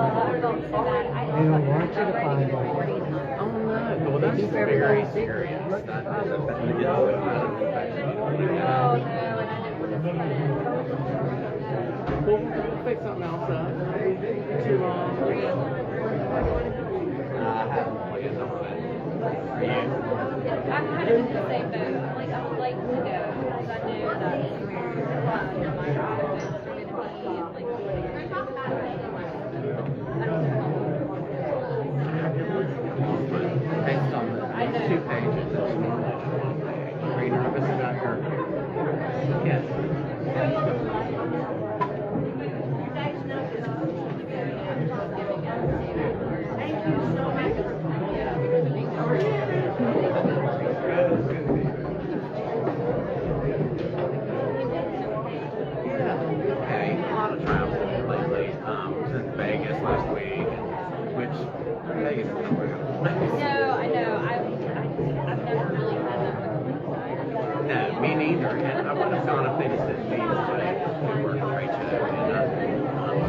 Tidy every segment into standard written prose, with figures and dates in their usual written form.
They don't want you to find out. Oh no, well that's very serious. That is a bad We'll fix something else up. Too long. I haven't planned on it. I'm kind of in the same boat. I would like to go because I knew that my ride was going to be Based on the 2 pages, are you nervous about her? Yes. Thank you so much. Okay, a lot of travel lately, since Vegas last week, which Vegas is unreal. No, I know. I've never really had that with No, me neither. And I would have gone if they just didn't need us to work a great show,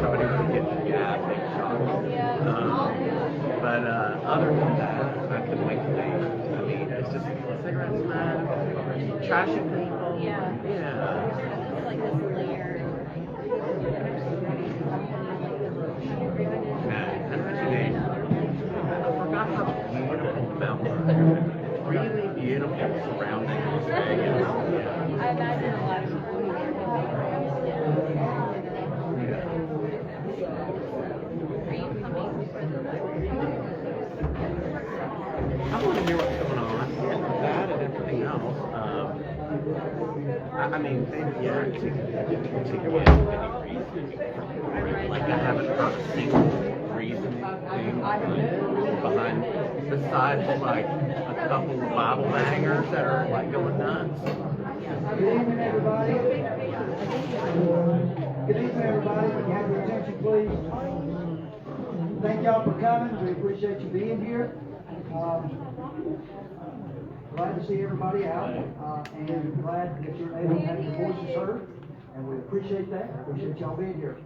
so I didn't get the big shots. But other than that, I couldn't wait to leave. I mean, it's just cigarette smoke, trashing people. Yeah. It's like this layer. And what you name? I forgot how beautiful the mountains are. Really beautiful surroundings. I imagine a lot of people I want to hear what's going on. That and everything else. I mean, they react to get any reason. Like, I haven't heard a single reason behind, besides like a couple of Bible bangers that are like going nuts. Good evening, everybody. Good evening, everybody. Can you have your attention, please? Thank y'all for coming. We appreciate you being here. Glad to see everybody out, and glad that you're able to have your voices heard, and we appreciate that. Appreciate y'all being here.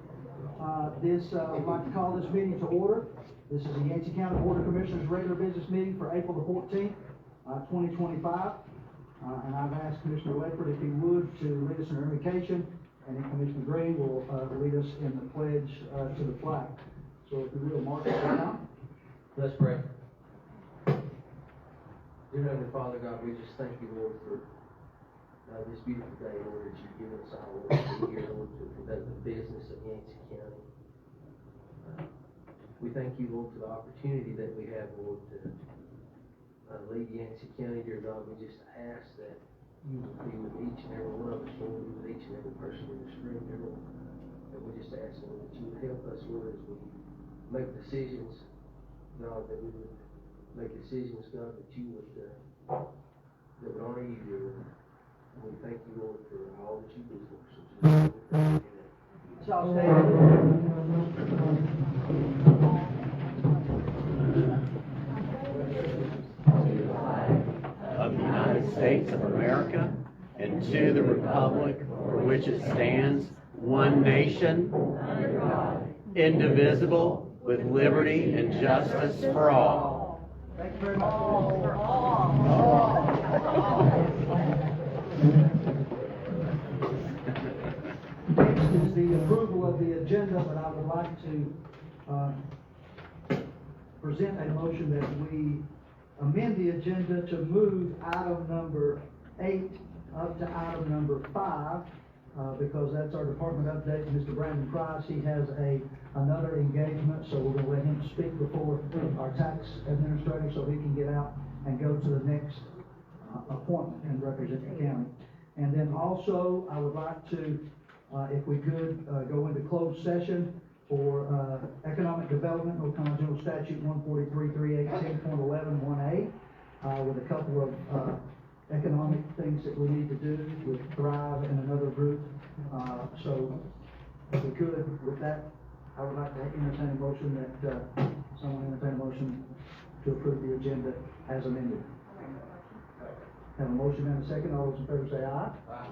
I'd like to call this meeting to order. This is the Yancey County Board of Commissioners regular business meeting for April the 14th, 2025. And I've asked Commissioner Ledford if he would to lead us in our invocation, and then Commissioner Green will lead us in the pledge to the flag. So if you will, mark it down. Let's pray. Dear Heavenly Father, God, we just thank you, Lord, for this beautiful day, Lord, that you've given us all, Lord, to be here, Lord, to conduct the business of Yancey County. We thank you, Lord, for the opportunity that we have, Lord, to lead Yancey County. Dear God, we just ask that you will be with each and every one of us, Lord, with each and every person in this room, dear Lord. And we just ask, Lord, that you would help us, Lord, as we make decisions, God, that we would make decisions, God, that you would, that would honor you, dear Lord. And we thank you, Lord, for all that you do for us. Shall stand. Of the United States of America, and to the republic for which it stands, one nation, indivisible, with liberty and justice for all. Thank you very much. Next is the approval of the agenda, but I would like to present a motion that we amend the agenda to move item number 8 up to item number 5, because that's our department update. Mr. Brandon Price, he has another engagement, so we're going to let him speak before our tax administrator so he can get out and go to the next appointment and represent the county. And then also, I would like to, if we could, go into closed session for economic development, North Carolina General Statute 143.318.11(1A), with a couple of economic things that we need to do with Thrive and another group. So if we could, with that, I would like to entertain a motion that someone entertain a motion to approve the agenda as amended. Have a motion and a second. All those in favor say aye. Aye.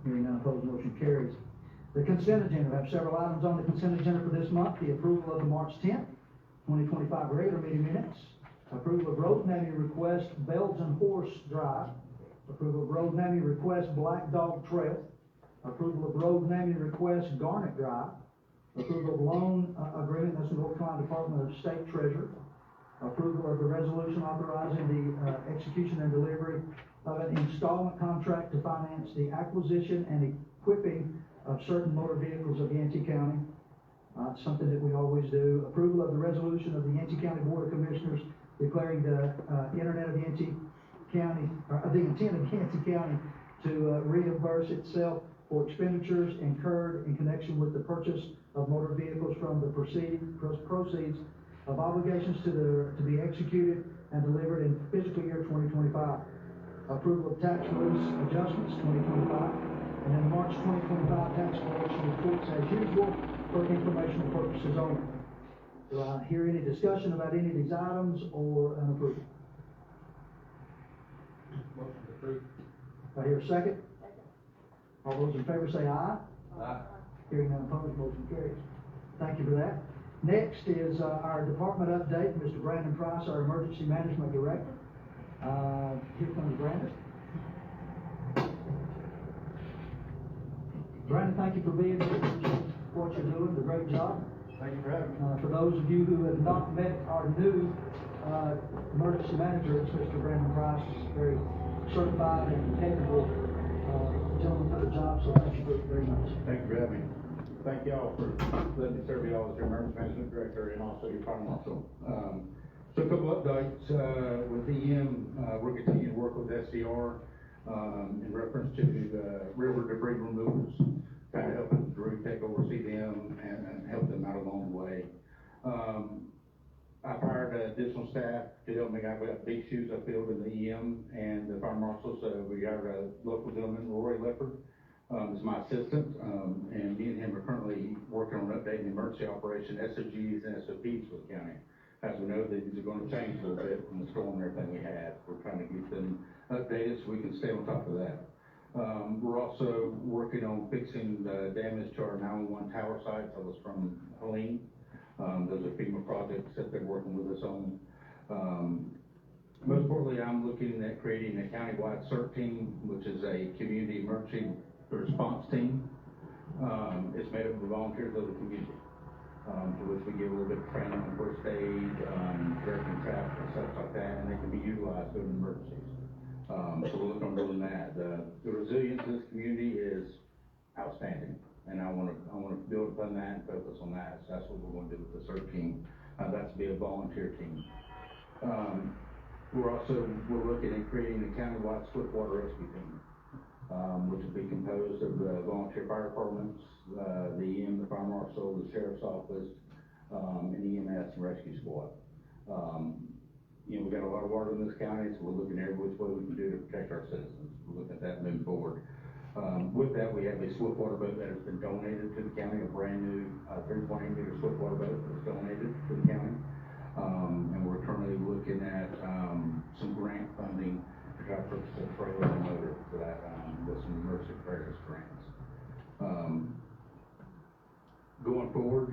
Hearing none opposed, motion carries. The consent agenda, we have several items on the consent agenda for this month. The approval of the March 10th, 2025 regular meeting minutes. Approval of road naming request Belgian Horse Drive. Approval of road naming request Black Dog Trail. Approval of road naming request Garnet Drive. Approval of loan agreement, that's the North Carolina Department of State Treasurer. Approval of the resolution authorizing the execution and delivery of an installment contract to finance the acquisition and equipping of certain motor vehicles of Yancey County. Something that we always do. Approval of the resolution of the Yancey County Board of Commissioners declaring the Internet of Yancey County, the intent of Yancey County to reimburse itself for expenditures incurred in connection with the purchase of motor vehicles from the proceeds of obligations to be executed and delivered in fiscal year 2025. Approval of tax rules adjustments 2025, and then the March 2025 tax collection reports as usual for informational purposes only. Do I hear any discussion about any of these items or an approval? Motion approved. Do I hear a second? All those in favor say aye. Aye. Hearing none opposed, motion carries. Thank you for that. Next is our department update. Mr. Brandon Price, our Emergency Management Director. Here comes Brandon. Brandon, thank you for being here, what you're doing, a great job. Thank you for having me. For those of you who have not met our new emergency manager, it's Mr. Brandon Price, very certified and capable gentleman for the job, so thank you very much. Thank you for having me. Thank y'all for letting me serve y'all as your emergency management director and also your fire marshal. So a couple updates with EM. We're continuing to work with SCR in reference to the river debris removals, kind of helping Drew take oversee them and help them out along the way. I've hired additional staff to help me. I've got big shoes I filled in the EM and the fire marshal. So we got a local gentleman, Roy Leopard, is my assistant, and me and him are currently working on updating the emergency operation SOGs and SOPs for the county. As we know, these are going to change a little bit from the storm and everything we had. We're trying to get them updated so we can stay on top of that. We're also working on fixing the damage to our 911 tower sites. That was from Helene. Those are FEMA projects that they're working with us on. Most importantly, I'm looking at creating a countywide CERT team, which is a community emergency response team. It's made up of volunteers of the community, to which we give a little bit of training on first aid, directing traffic and stuff like that, and they can be utilized during emergencies. So we're looking on doing that. The resilience of this community is outstanding, and I want to build upon that and focus on that. So that's what we're going to do with the CERT team. That's to be a volunteer team. We're looking at creating a countywide swiftwater rescue team, which will be composed of the volunteer fire departments, the EM, the fire marshal, the sheriff's office, and EMS and rescue squad. We've got a lot of water in this county, so we're looking at every which way we can do to protect our citizens. We're looking at that moving forward. With that, we have a swiftwater boat that has been donated to the county, a brand new 3.8 meter swiftwater boat that was donated to the county. And we're currently looking at some grant funding to try to purchase a trailer and motor for that, with some emergency preparedness grants. Going forward,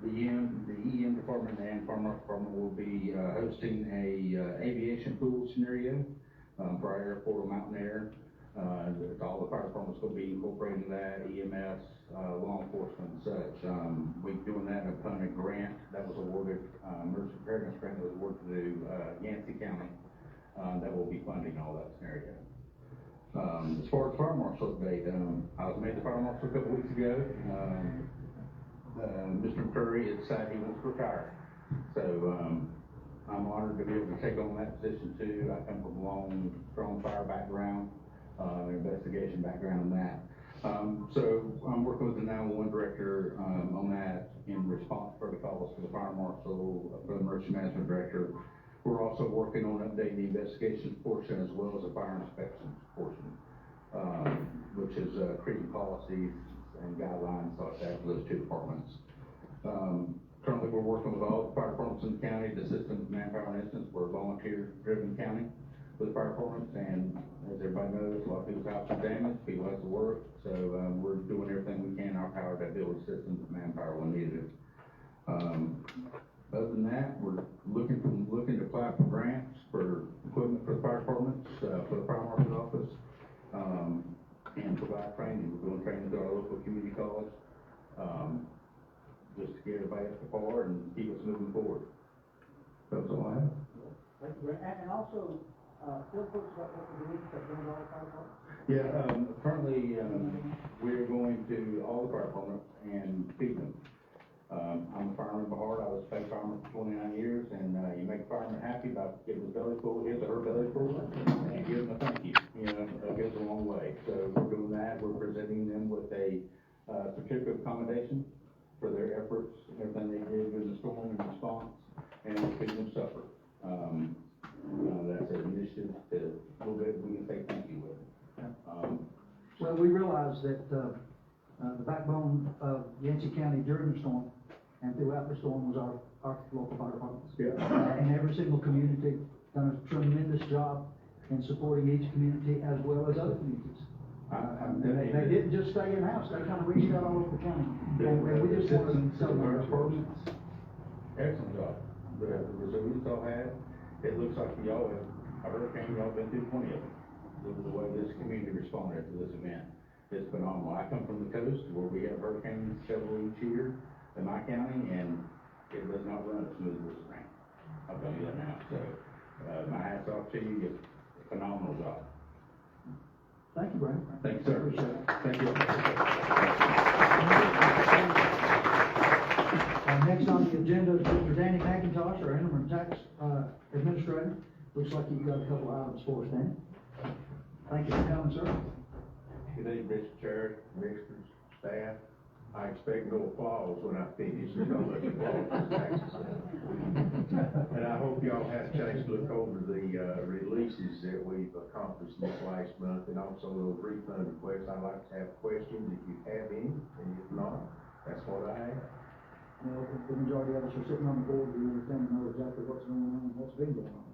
the EM department and fire marshal department will be hosting a aviation pool scenario for our airport of Mountain Air. All the fire departments will be incorporating that, EMS, law enforcement and such. We're doing that upon a grant that was awarded, emergency preparedness grant that was awarded to Yancey County, that will be funding all that scenario. As far as fire marshal update, I was made the fire marshal a couple weeks ago. Mr. McCurry has decided he wants to retire. So I'm honored to be able to take on that position too. I come from a long, strong fire background, investigation background on that. So I'm working with the 911 director on that in response to protocols for the fire marshal, for the emergency management director. We're also working on updating the investigations portion as well as the fire inspections portion, which is creating policies and guidelines like that for those two departments. Currently, we're working with all the fire departments in the county. The system manpower and instance, we're a volunteer-driven county. for the fire departments, and as everybody knows, a lot of people's houses are damaged, people have to work, so, we're doing everything we can in our power to build a system with manpower when needed. Other than that, we're looking to apply for grants for equipment for the fire departments, for the fire marshal's office, and provide training. We're doing training to our local community college, just to get everybody up to par and keep us moving forward. That's all I have. Thank you, Brent. And also, Phil talks about what we're doing to bring all the fire departments. Yeah, currently, we're going to all the fire departments and feed them. I'm a fireman by heart. I was a state fireman for 29 years, and you make a fireman happy by getting his belly full, his or her belly full, and give them a thank you. You know, that goes a long way. So we're doing that. We're presenting them with a certificate of commendation for their efforts, everything they did during the storm and response, and we're feeding them supper. That's an initiative to a little bit we can say thank you with. Well, we realize that, the backbone of Yancey County during the storm and throughout the storm was our local fire departments. Yeah. And every single community done a tremendous job in supporting each community as well as other communities. They didn't just stay in-house, they kind of reached out all over the county. And we just want to celebrate our departments. Excellent job. The resilience y'all had, it looks like y'all have, a hurricane, y'all been through 20 of them. The way this community responded to this event, it's phenomenal. I come from the coast where we have hurricanes several each year in my county, and it does not run as smooth as rain. I'll tell you that now. So, my hats off to you. You did a phenomenal job. Thank you, Brent. Thank you, sir. Appreciate it. Thank you. Next on the agenda is Mr. Danny McIntosh, our interim tax administrator. Looks like you've got a couple items for us, Danny. Thank you for coming, sir. Good evening, Mr. Chair, commissioners, staff. I expect no applause when I finish, there's no much applause for taxes. And I hope y'all had a chance to look over the releases that we've accomplished this last month, and also those refund requests. I'd like to have questions if you have any, and if not, that's what I have. Well, the majority of us are sitting on the board, we understand and know exactly what's going on and what's been going on.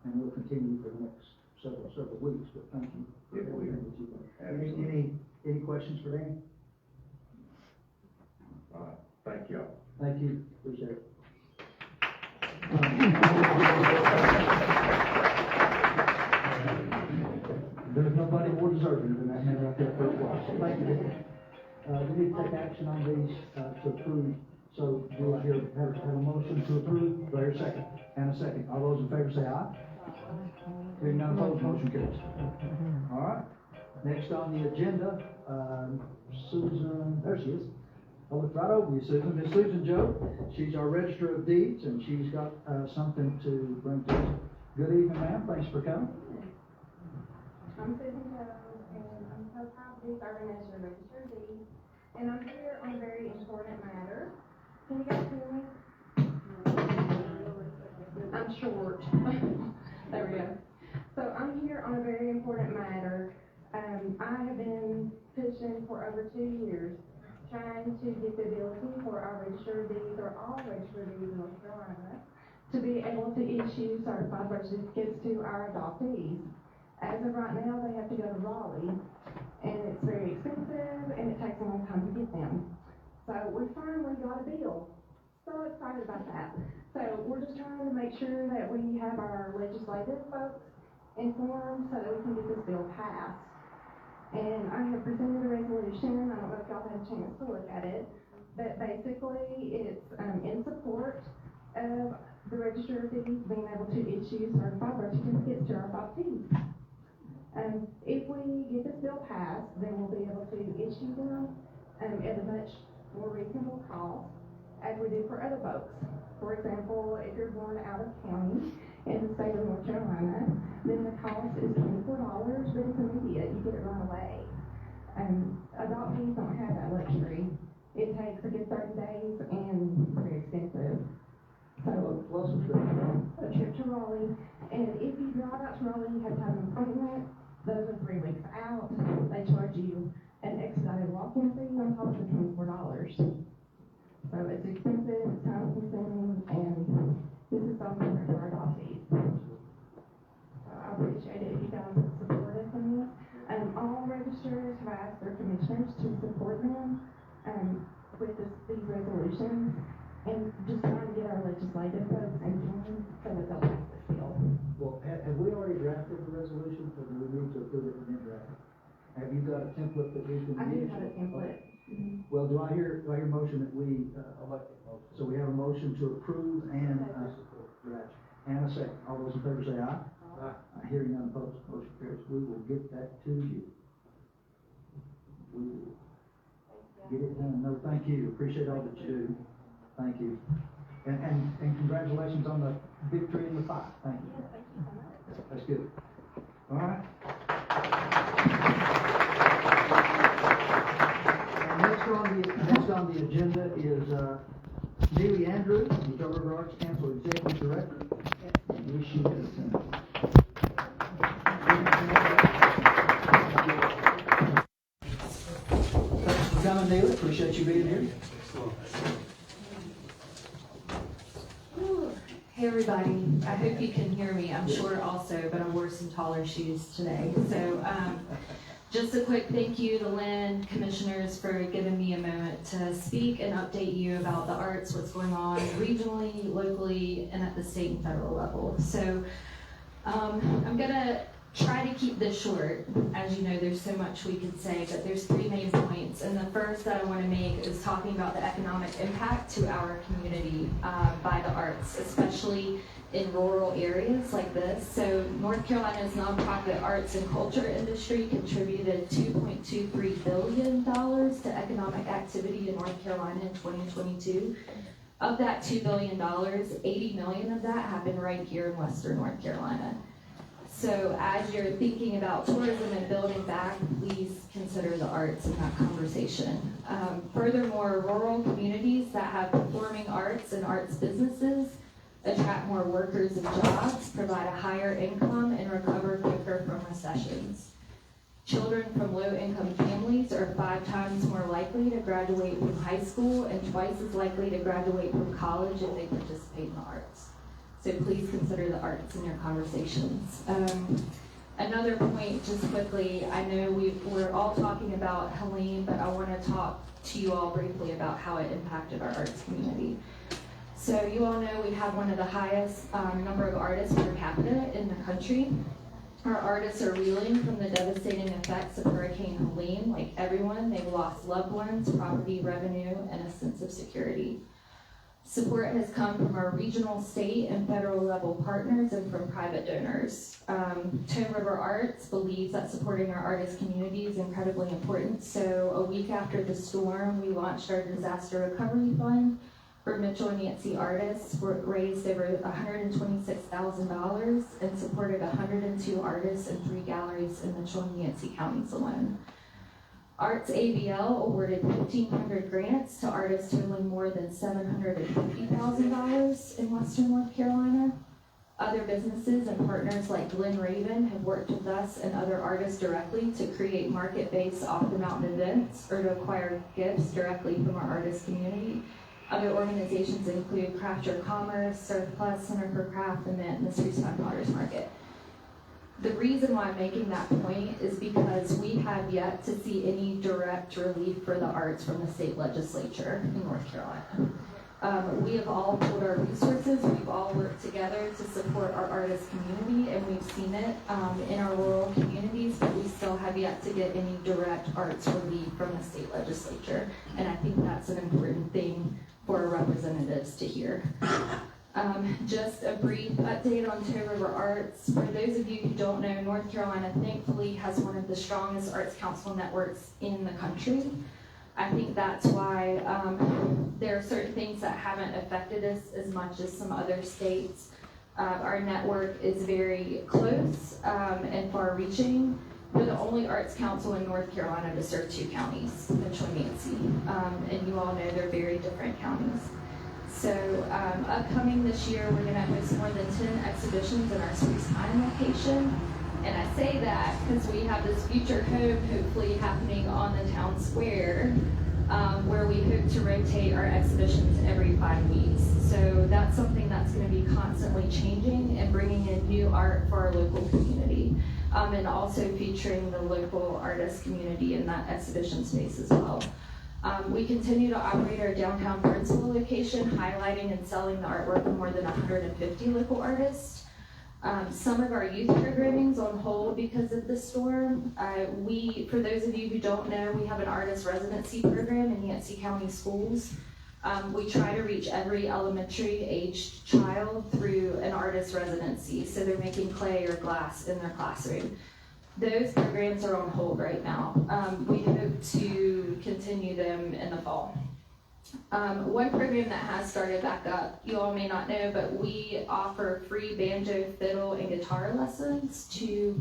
And we'll continue for the next several weeks, but thank you. If we- Any questions for Danny? Thank y'all. Thank you, appreciate it. There's nobody more deserving than that man right there first class, so thank you. We need to take action on these, to approve, so do I hear, have a motion to approve, do I hear a second? And a second, all those in favor say aye. Hearing none opposed, motion carries. All right, next on the agenda, Susan, there she is. I looked right over you, Susan. Miss Susan Joe, she's our Register of Deeds, and she's got, something to bring to us. Good evening, ma'am, thanks for coming. I'm Susan Joe, and I'm so proud to be serving as your Register of Deeds, and I'm here on a very important matter. Can you guys hear me? I'm short. There we go. So I'm here on a very important matter. I have been pushing for over 2 years, trying to get the ability for our Register of Deeds, or all Register of Deeds in North Carolina, to be able to issue certified birth certificates to our adoptees. As of right now, they have to go to Raleigh, and it's very expensive, and it takes a long time to get them. So we finally got a bill. So excited about that. So we're just trying to make sure that we have our legislative folks informed so that we can get this bill passed. And I have presented a resolution. I don't know if y'all had a chance to look at it, but basically it's in support of the Register of Deeds being able to issue certified birth certificates to our adoptees. If we get this bill passed, then we'll be able to issue them at a much more reasonable cost as we do for other folks. For example, if you're born out of county in the state of North Carolina, then the cost is $24, but it's immediate. You get it right away. Adoptees don't have that luxury. It takes a good 30 days and it's very expensive. So, Plus a a trip to Raleigh, and if you drive out to Raleigh, you have to have an appointment. Those are 3 weeks out. They charge you an expedited walk-in fee on top of the $24. So it's expensive, it's time consuming, and this is something for our adoptees. So I appreciate commissioners to support them, with these resolutions, and just trying to get our legislative folks thinking so that they'll pass this bill. Well, have we already drafted the resolution, or do we need to approve it and then draft it? Have you got a template that we can I do use? have a template. Well, do I hear a motion that we, so we have a motion to approve and a second. All those in favor say aye. Aye. Hearing none opposed, motion carries. We will get that to you. We will get it done. No, thank you. Appreciate all that you do. Thank you. And congratulations on the victory in the fight. Thank you. Yes, thank you so much. That's good. All right. And next on the agenda is Neely Andrews, the Charter of Arts Council Executive Director. Wish you had attended. Thanks for coming, Neely. Appreciate you being here. Hey everybody, I hope you can hear me. I'm short also, but I wore some taller shoes today. So just a quick thank you to Lynn, commissioners, for giving me a moment to speak and update you about the arts, what's going on regionally, locally, and at the state and federal level. So I'm gonna try to keep this short. As you know, there's so much we could say, but there's three main points. And the first that I want to make is talking about the economic impact to our community by the arts, especially in rural areas like this. So North Carolina's nonprofit arts and culture industry contributed $2.23 billion to economic activity in North Carolina in 2022. Of that $2 billion, $80 million of that happened right here in Western North Carolina. So as you're thinking about tourism and building back, please consider the arts in that conversation. Furthermore, rural communities that have performing arts and arts businesses attract more workers and jobs, provide a higher income, and recover quicker from recessions. Children from low-income families are 5 times more likely to graduate from high school and twice as likely to graduate from college if they participate in the arts. So please consider the arts in your conversations. Another point, just quickly, I know we're all talking about Helene, but I want to talk to you all briefly about how it impacted our arts community. So you all know we have one of the highest number of artists per capita in the country. Our artists are reeling from the devastating effects of Hurricane Helene. Like everyone, they've lost loved ones, property, revenue, and a sense of security. Support has come from our regional, state, and federal level partners and from private donors. Tone River Arts believes that supporting our artist community is incredibly important. So a week after the storm, we launched our disaster recovery fund for Mitchell and Yancey artists, raised over $126,000 and supported 102 artists and 3 galleries in Mitchell and Yancey counties alone. Arts ABL awarded 1,500 grants to artists totaling more than $750,000 in Western North Carolina. Other businesses and partners like Glen Raven have worked with us and other artists directly to create market-based off-the-mountain events or to acquire gifts directly from our artist community. Other organizations include Craft Your Commerce, Surplus, Center for Craft, and the Mysteries Fund Waters Market. The reason why I'm making that point is because we have yet to see any direct relief for the arts from the state legislature in North Carolina. We have all pulled our resources, we've all worked together to support our artist community, and we've seen it in our rural communities, but we still have yet to get any direct arts relief from the state legislature. And I think that's an important thing for our representatives to hear. Just a brief update on Tone River Arts. For those of you who don't know, North Carolina thankfully has one of the strongest arts council networks in the country. I think that's why there are certain things that haven't affected us as much as some other states. Our network is very close and far-reaching. We're the only arts council in North Carolina to serve 2 counties, Mitchell and Yancey. And you all know they're very different counties. So upcoming this year, we're gonna host more than 10 exhibitions in our Spruce Pine location. And I say that because we have this future home hopefully happening on the town square where we hope to rotate our exhibitions every 5 weeks. So that's something that's gonna be constantly changing and bringing in new art for our local community. and also featuring the local artist community in that exhibition space as well. We continue to operate our downtown Burnsville location, highlighting and selling the artwork of more than 150 local artists. Some of our youth programming's on hold because of the storm. For those of you who don't know, we have an artist residency program in Yancey County schools. We try to reach every elementary aged child through an artist residency, so they're making clay or glass in their classroom. Those programs are on hold right now. We hope to continue them in the fall. One program that has started back up, you all may not know, but we offer free banjo, fiddle, and guitar lessons to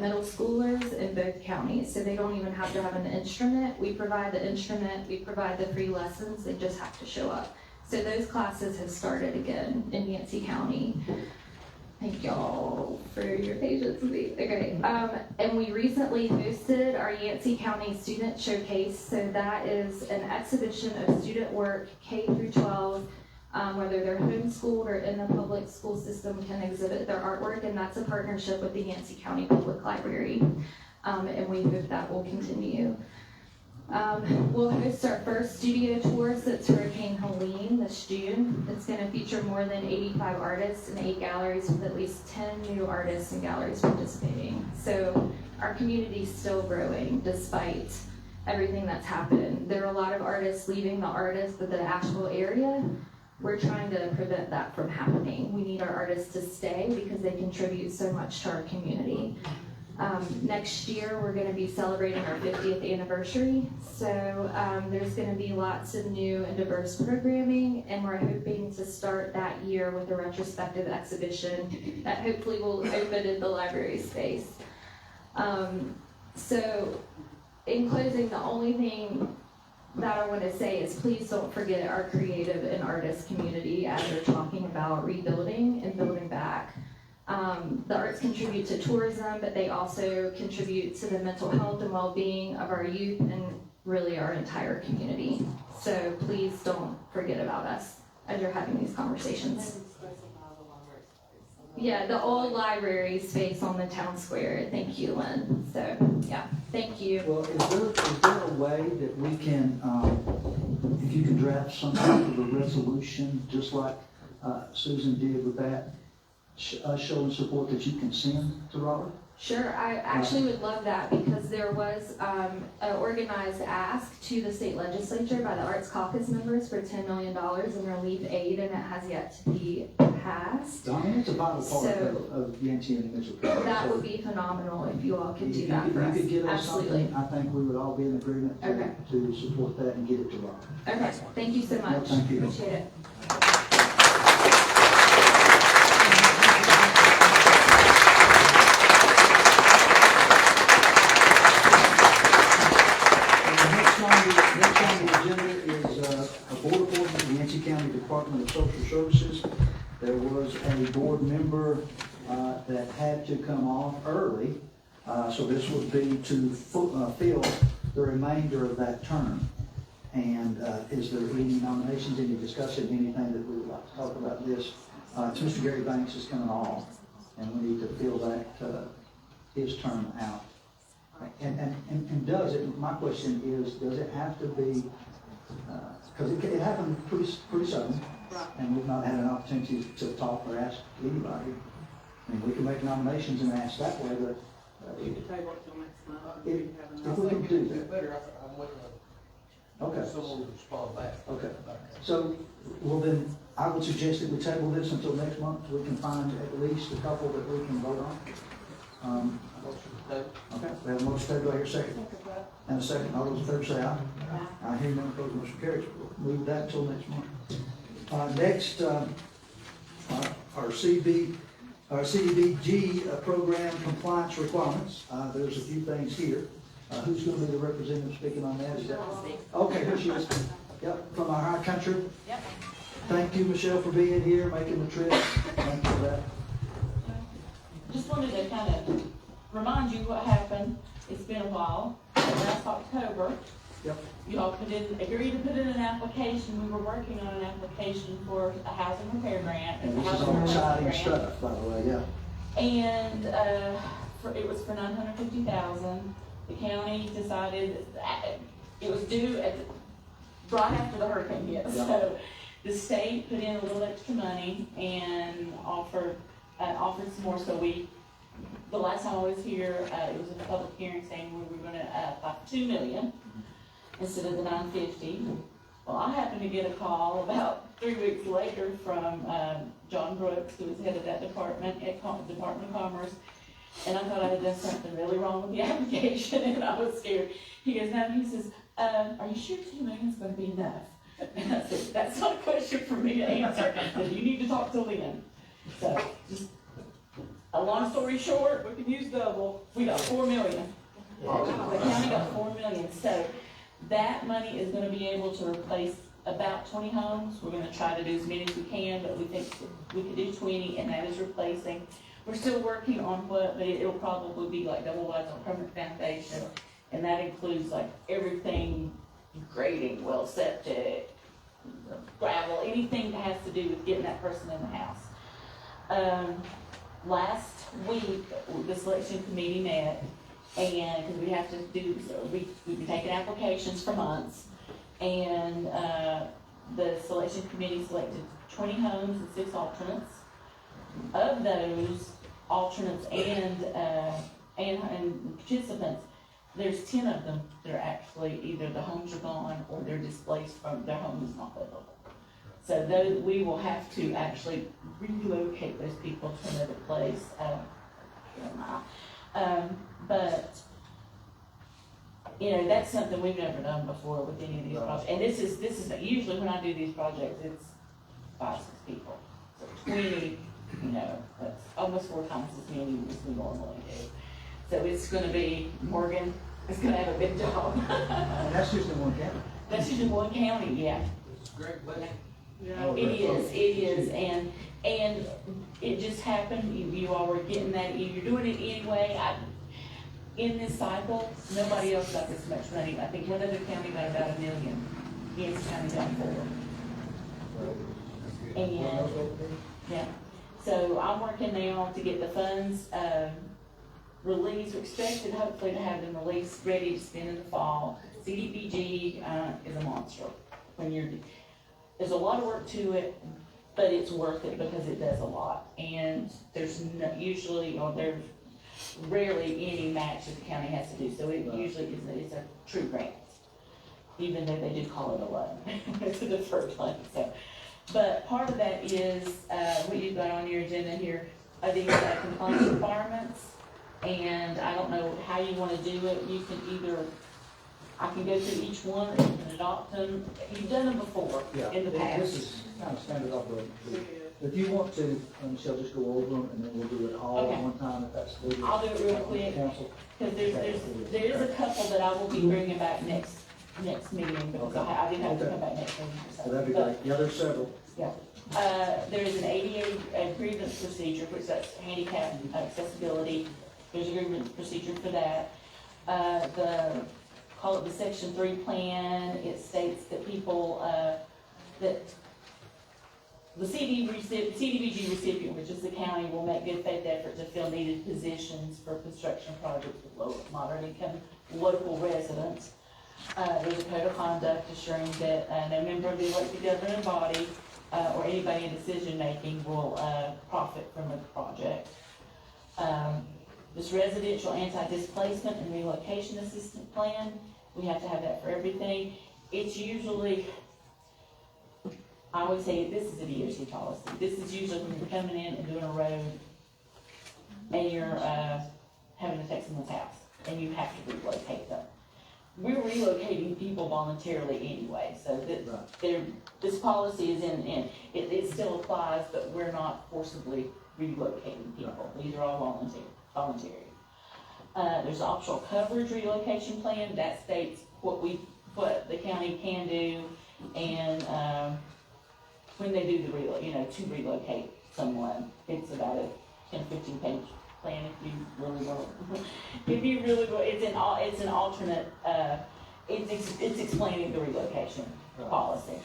middle schoolers in both counties, so they don't even have to have an instrument. We provide the instrument, we provide the free lessons, they just have to show up. So those classes have started again in Yancey County. Thank y'all for your patience with me. Okay, and we recently hosted our Yancey County Student Showcase. So that is an exhibition of student work, K through 12, whether they're homeschooled or in the public school system can exhibit their artwork, and that's a partnership with the Yancey County Public Library, and we hope that will continue. We'll host our first studio tour since Hurricane Helene this June. It's going to feature more than 85 artists and 8 galleries with at least 10 new artists and galleries participating. So our community is still growing despite everything that's happened. There are a lot of artists leaving the Asheville area. We're trying to prevent that from happening. We need our artists to stay because they contribute so much to our community. Next year, we're going to be celebrating our 50th anniversary, so there's going to be lots of new and diverse programming, and we're hoping to start that year with a retrospective exhibition that hopefully will open in the library space. So, in closing, the only thing that I want to say is please don't forget our creative and artist community as we're talking about rebuilding and building back. The arts contribute to tourism, but they also contribute to the mental health and well-being of our youth and really our entire community. So please don't forget about us as you're having these conversations. Yeah, the old library space on the town square. Thank you, Lynn. So, yeah, thank you. Well, is there a way that we can, if you can draft some type of a resolution, just like Susan did with that, showing support that you can send to Robert? Sure, I actually would love that because there was an organized ask to the state legislature by the Arts Caucus members for $10 million in relief aid, and it has yet to be passed. I mean, it's a vital part of Yancey and Mitchell County. That would be phenomenal if you all could do that for us. If you could give us Absolutely. something, I think we would all be in agreement to support that and get it to Robert. Okay, thank you so much. Well, thank you. Appreciate it. Next on the agenda is a board appointment to the Yancey County Department of Social Services. There was a board member that had to come off early, so this would be to fill the remainder of that term. And is there any nominations, any discussion, anything that we would like to talk about this? It's Mr. Gary Banks is coming off, and we need to fill that his term out. And does it, my question is, does it have to be, because it happened pretty sudden, and we've not had an opportunity to talk or ask anybody. I mean, we can make nominations and ask that way, but You can table it till next month. if we can do that. Better, I'm waiting Okay. on someone to respond back. Okay. So, well then, I would suggest that we table this until next month, so we can find at least a couple that we can vote on. Okay, we have a motion table, do I hear a second? And a second, all those in favor say aye. I hear none, opposed, motion carries. We'll move that until next month. Next, our CDBG program compliance requirements. There's a few things here. Who's going to be the representative speaking on that? Is that? Okay, here she is. Yep, from our high country. Yep. Thank you, Michelle, for being here, making the trip. Thank you for that. Just wanted to kind of remind you what happened. It's been a while. Last October, Yep. you all agreed to put in an application. We were working on an application for a housing repair grant. And this is all exciting stuff, by the way, yeah. And it was for $950,000. The county decided, it was due right after the hurricane hit. So the state put in a little extra money and offered some more. So the last time I was here, it was a public hearing saying we were gonna apply for $2 million instead of the $950. Well, I happened to get a call about 3 weeks later from John Brooks, who was head of that department at Department of Commerce, and I thought I had done something really wrong with the application, and I was scared. He goes, no, he says, are you sure $2 million is going to be enough? And I said, that's not a question for me to answer. I said, you need to talk to Lynn. So, just a long story short, we can use double. We got $4 million. The county got $4 million. So that money is going to be able to replace about 20 homes. We're going to try to do as many as we can, but we think we could do 20, and that is replacing. We're still working on what, but it'll probably be like double wides on permanent foundation, and that includes like everything, grading, well, septic, gravel, anything that has to do with getting that person in the house. Last week, the selection committee met, and because we have to do, so we've been taking applications for months, and the selection committee selected 20 homes and 6 alternates. Of those alternates and participants, there's 10 of them that are actually either the homes are gone or they're displaced from their home is not livable. So those, we will have to actually relocate those people to another place. But you know, that's something we've never done before with any of these projects. And this is usually when I do these projects, it's 5, 6 people. So 20, you know, that's almost 4 times as many as we normally do. So it's going to be, Morgan is going to have a big job. And that's just in one county. That's just in one county, yeah. It's a great budget. It is, and it just happened, you all were getting that, you're doing it anyway. In this cycle, nobody else got this much money. I think one other county got about $1 million. Yancey County got $4 million. And, yeah, so I'm working now to get the funds released. We're expected hopefully to have them released, ready to spend in the fall. CDBG is a monster. There's a lot of work to it, but it's worth it because it does a lot. And there's usually, or there's rarely any match that the county has to do. So it usually is a true grant, even though they do call it a loan. It's a deferred loan. So, but part of that is what you've got on your agenda here are these compliance requirements. And I don't know how you want to do it. You can either, I can go through each one, or you can adopt them. You've done them before in the past. This is kind of standard operating. If you want to, Michelle, just go over them and then we'll do it all at one time if that's the. I'll do it real quick. Because there is a couple that I will be bringing back next meeting because I didn't have to come back next meeting. So that'd be great. Yeah, there's several. Yeah. There's an ADA grievance procedure, which that's handicap accessibility. There's a grievance procedure for that. Call it the Section 3 plan. It states that people, that the CDBG recipient, which is the county, will make good faith effort to fill needed positions for construction projects with low, moderate income local residents. There's a code of conduct assuring that no member of the elected governing body or anybody in decision making will profit from the project. This residential anti-displacement and relocation assistance plan, we have to have that for everything. It's usually, I would say this is a DOT policy. This is usually when you're coming in and doing a road and you're having to take someone's house and you have to relocate them. We're relocating people voluntarily anyway, so this policy is it still applies, but we're not forcibly relocating people. These are all voluntary. There's an optional coverage relocation plan that states what the county can do and when they do to relocate someone. It's about a 10, 15 page plan if you really want. It's an alternate. It's explaining the relocation policy.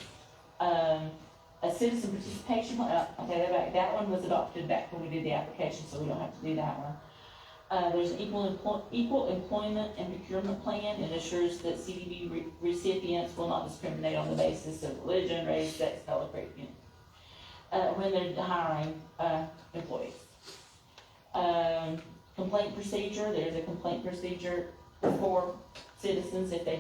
A citizen participation plan. I'll take that back. That one was adopted back when we did the application, so we don't have to do that one. There's an equal employment and procurement plan. It assures that CDB recipients will not discriminate on the basis of religion, race, sex, color, creed, when they're hiring employees. Complaint procedure, there's a complaint procedure for citizens if they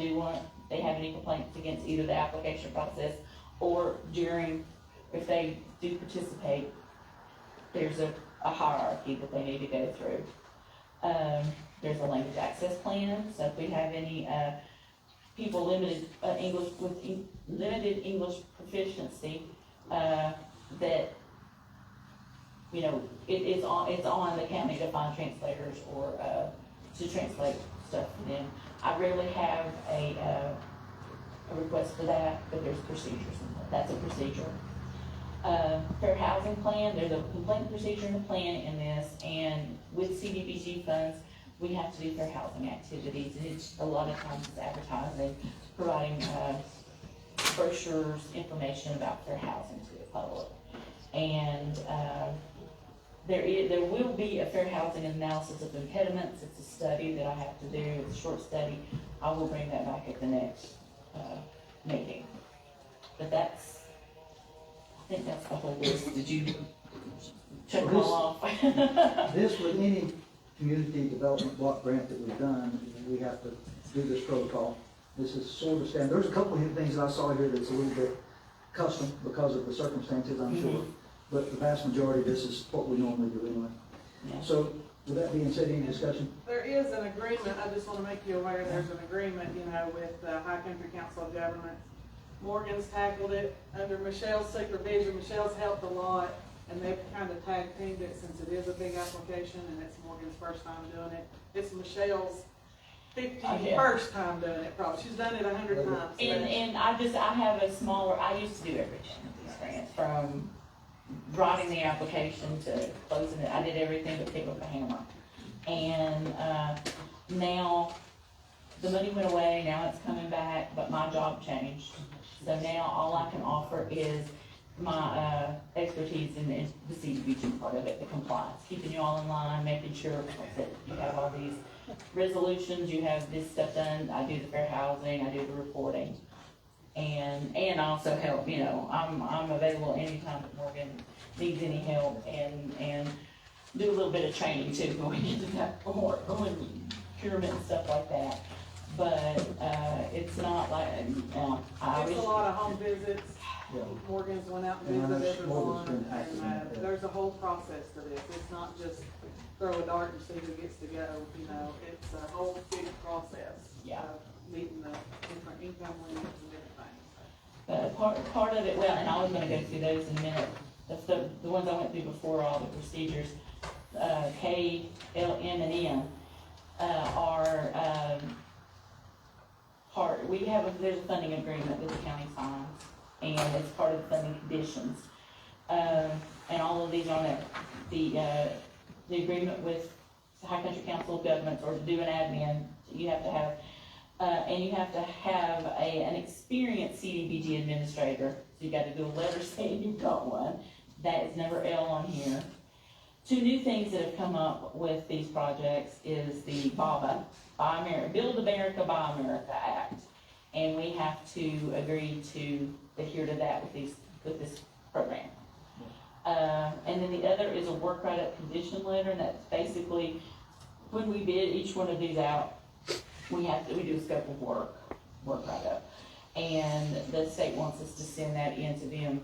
have any complaints against either the application process or if they do participate, there's a hierarchy that they need to go through. There's a language access plan, so if we have any people limited limited English proficiency, that it's on the county to find translators or to translate stuff for them. I rarely have a request for that, but there's procedures. That's a procedure. Fair housing plan, there's a complaint procedure and a plan in this, and with CDBG funds, we have to do fair housing activities, and it's a lot of times it's advertising, providing brochures, information about fair housing to the public. And there will be a fair housing analysis of impediments. It's a study that I have to do. It's a short study. I will bring that back at the next meeting. But I think that's the whole list. Did you check them all off? This, with any community development block grant that we've done, we have to do this protocol. This is sort of standard. There's a couple of things that I saw here that's a little bit custom because of the circumstances, I'm sure. But the vast majority of this is what we normally do anyway. Yeah. So, with that being said, any discussion? There is an agreement, I just want to make you aware, there's an agreement, with the High Country Council of Governments. Morgan's tackled it under Michelle's supervision. Michelle's helped a lot, and they've kind of tag teamed it since it is a big application, and it's Morgan's first time doing it. It's Michelle's 51st time doing it, probably. She's done it 100 times. And I have a smaller, I used to do everything with these grants, from writing the application to closing it. I did everything but pick up a hammer. And now the money went away, now it's coming back, but my job changed. So now all I can offer is my expertise in the CDBG part of it, the compliance, keeping you all in line, making sure that you have all these resolutions, you have this stuff done. I do the fair housing, I do the reporting, and I also help. I'm available anytime that Morgan needs any help, and do a little bit of training too when we get to that more procurement and stuff like that. But it's not like it's a lot of home visits. Yeah. Morgan's went out and visited everyone, and there's a whole process to this. It's not just throw a dart and see who gets to go. It's a whole big process. Yeah. Meeting the different income limits and different things. But part of it, and I was going to go through those in a minute. The ones I went through before, all the procedures, K, L, M, and N are part. There's a funding agreement that the county signs, and it's part of the funding conditions. And all of these are on there. The agreement with the High Country Council of Governments, or to do an admin, you have to have, and you have to have an experienced CDBG administrator. So you got to do a letter saying you've got one. That is never L on here. Two new things that have come up with these projects is the BABA, Build America, Buy America Act. And we have to agree to adhere to that with this program. And then the other is a work write-up condition letter, and that's basically, when we bid each one of these out, we do a scope of work write-up. And the state wants us to send that in to them.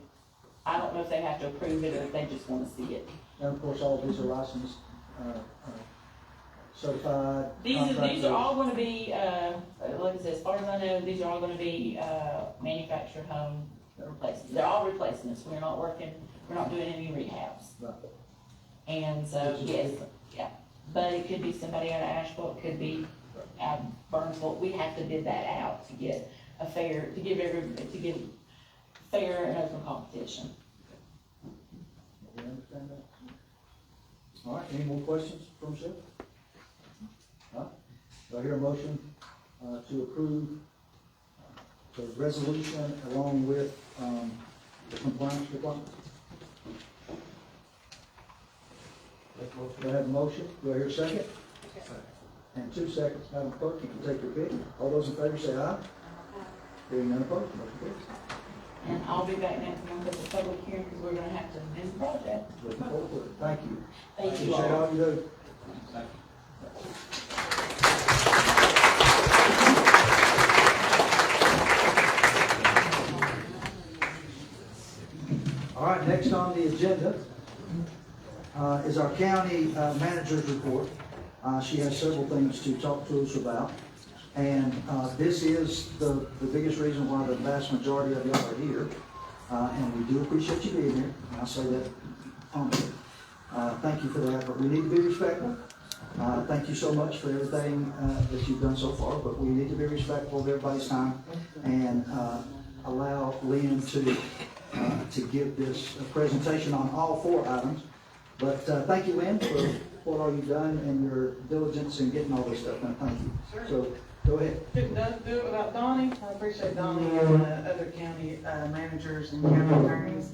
I don't know if they have to approve it or if they just want to see it. And of course, all of these are licensed, certified. These are all going to be, like I said, as far as I know, these are all going to be manufactured home replacements. They're all replacements. We're not doing any rehabs. Right. And so, yes, yeah. But it could be somebody out of Asheville, it could be out of Burnsville. We have to bid that out to give fair and open competition. We understand that. All right, any more questions from Chef? All right, do I hear a motion to approve the resolution along with the compliance requirements? Do I have a motion? Do I hear a second? And 2 seconds, Madam Clerk, you can take your pick. All those in favor say aye. Hearing none opposed, motion carries. And I'll be back next month at the public hearing, because we're gonna have to do the project. Looking forward to it. Thank you. Thank you Appreciate all. all you do. All right, next on the agenda is our county manager's report. She has several things to talk to us about. And this is the biggest reason why the vast majority of y'all are here. And we do appreciate you being here. And I say that honestly. Thank you for that. But we need to be respectful. Thank you so much for everything that you've done so far. But we need to be respectful of everybody's time and allow Lynn to give this presentation on all 4 items. But thank you, Lynn, for what all you've done and your diligence in getting all this stuff done. Thank you. Sure. So go ahead. Couldn't do it without Donnie. I appreciate Donnie and other county managers and county attorneys,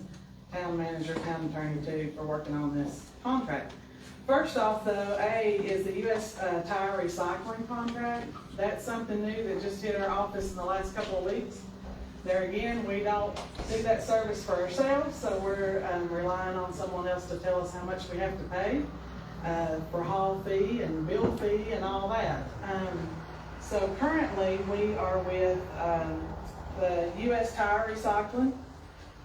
town manager, town attorney too, for working on this contract. First off though, A is the U.S. Tire Recycling contract. That's something new that just hit our office in the last couple of weeks. There again, we don't do that service for ourselves, so we're relying on someone else to tell us how much we have to pay for haul fee and bill fee and all that. So currently, we are with the U.S. Tire Recycling,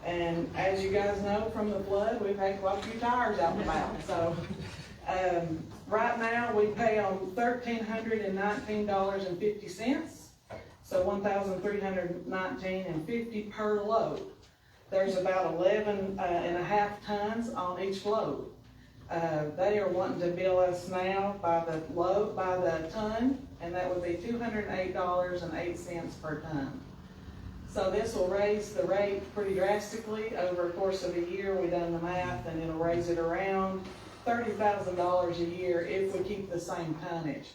and as you guys know from the flood, we've had quite a few tires out and about. So right now, we pay on $1,319.50. So $1,319.50 per load. There's about 11.5 tons on each load. They are wanting to bill us now by the ton, and that would be $208.08 per ton. So this will raise the rate pretty drastically over the course of a year. We've done the math, and it'll raise it around $30,000 a year if we keep the same tonnage.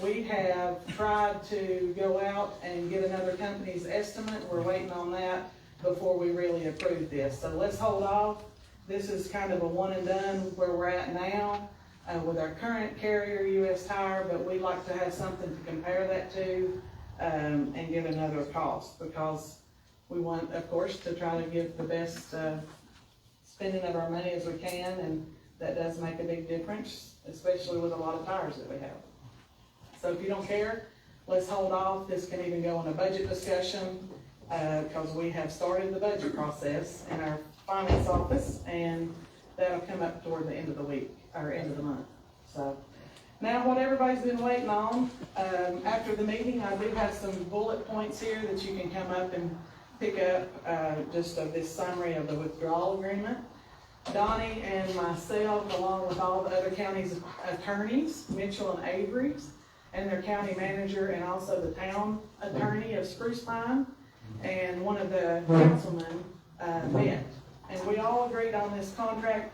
We have tried to go out and get another company's estimate. We're waiting on that before we really approve this. So let's hold off. This is kind of a one and done where we're at now with our current carrier, U.S. Tire, but we'd like to have something to compare that to and get another cost, because we want, of course, to try to give the best spending of our money as we can, and that does make a big difference, especially with a lot of tires that we have. So if you don't care, let's hold off. This can even go in a budget discussion because we have started the budget process in our finance office, and that'll come up toward the end of the week, or end of the month. So now what everybody's been waiting on, after the meeting, I do have some bullet points here that you can come up and pick up just of this summary of the withdrawal agreement. Donnie and myself, along with all the other county's attorneys, Mitchell and Avery's, and their county manager, and also the town attorney of Spruce Pine, and one of the councilmen met. And we all agreed on this contract.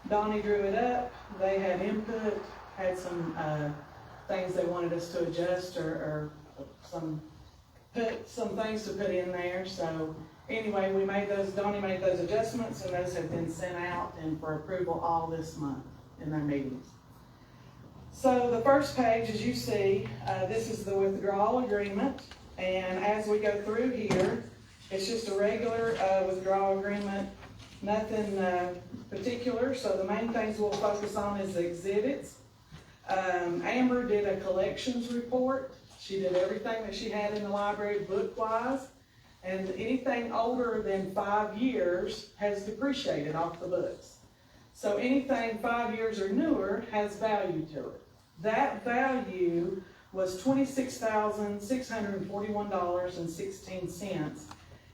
Donnie drew it up. They had input, had some things they wanted us to adjust or some things to put in there. So anyway, Donnie made those adjustments, and those have been sent out and for approval all this month in their meetings. So the first page, as you see, this is the withdrawal agreement, and as we go through here, it's just a regular withdrawal agreement, nothing particular. So the main things we'll focus on is the exhibits. Amber did a collections report. She did everything that she had in the library book-wise, and anything older than 5 years has depreciated off the books. So anything 5 years or newer has value to it. That value was $26,641.16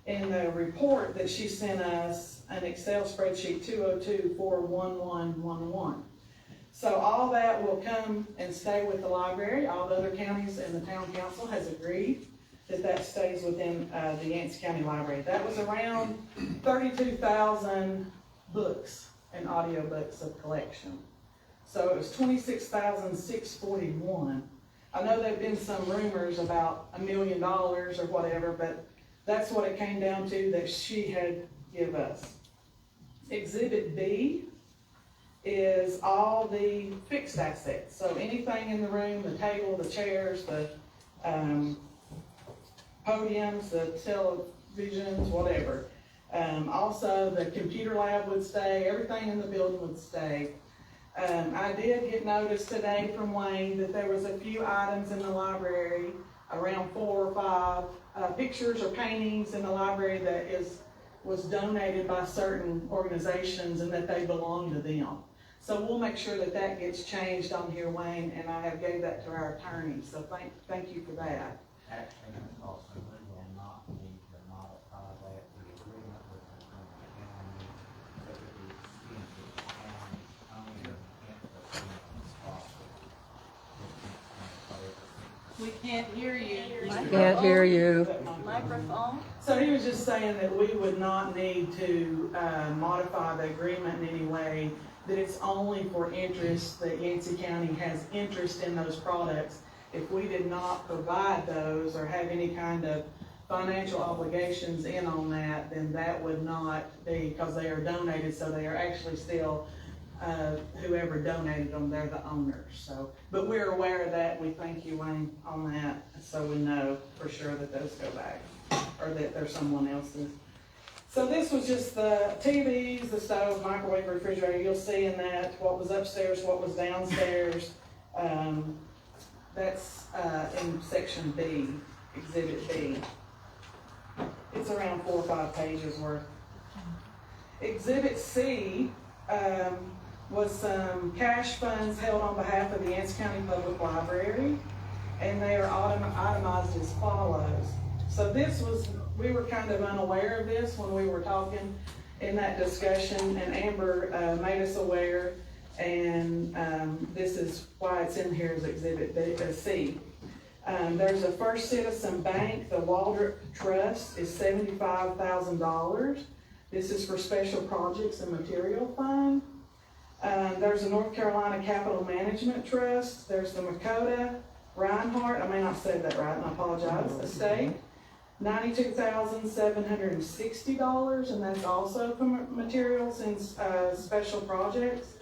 in the report that she sent us, an Excel spreadsheet 202-41111. So all that will come and stay with the library. All the other counties and the town council has agreed that that stays within the Yancey County Library. That was around 32,000 books and audio books of collection. So it was $26,641. I know there have been some rumors about $1 million or whatever, but that's what it came down to that she had give us. Exhibit B is all the fixed assets. So anything in the room, the table, the chairs, the podiums, the televisions, whatever. Also, the computer lab would stay, everything in the building would stay. I did get notice today from Wayne that there was a few items in the library, around 4 or 5 pictures or paintings in the library that was donated by certain organizations and that they belong to them. So we'll make sure that that gets changed on here, Wayne, and I have gave that to our attorney, so thank you for that. Actually, Ms. Paulson, we will not need to modify that, the agreement with the county, but it is in the county owner interest in possible. We can't hear you. Can't hear you. Microphone? So he was just saying that we would not need to modify the agreement in any way, that it's only for interest, that Yancey County has interest in those products. If we did not provide those or have any kind of financial obligations in on that, then that would not be, because they are donated, so they are actually still, whoever donated them, they're the owners. So, but we're aware of that. We thank you, Wayne, on that, so we know for sure that those go back, or that they're someone else's. So this was just the TVs, the stove, microwave, refrigerator. You'll see in that what was upstairs, what was downstairs. That's in section B, exhibit B. It's around 4 or 5 pages worth. Exhibit C was some cash funds held on behalf of the Yancey County Public Library, and they are itemized as follows. So this was, we were kind of unaware of this when we were talking in that discussion, and Amber made us aware, and this is why it's in here as Exhibit C. There's a First Citizen Bank, the Waldrop Trust is $75,000. This is for Special Projects and Material Fund. There's a North Carolina Capital Management Trust. There's the Makota Reinhardt, I may not say that right, and I apologize, estate. $92,760, and that's also for materials and special projects.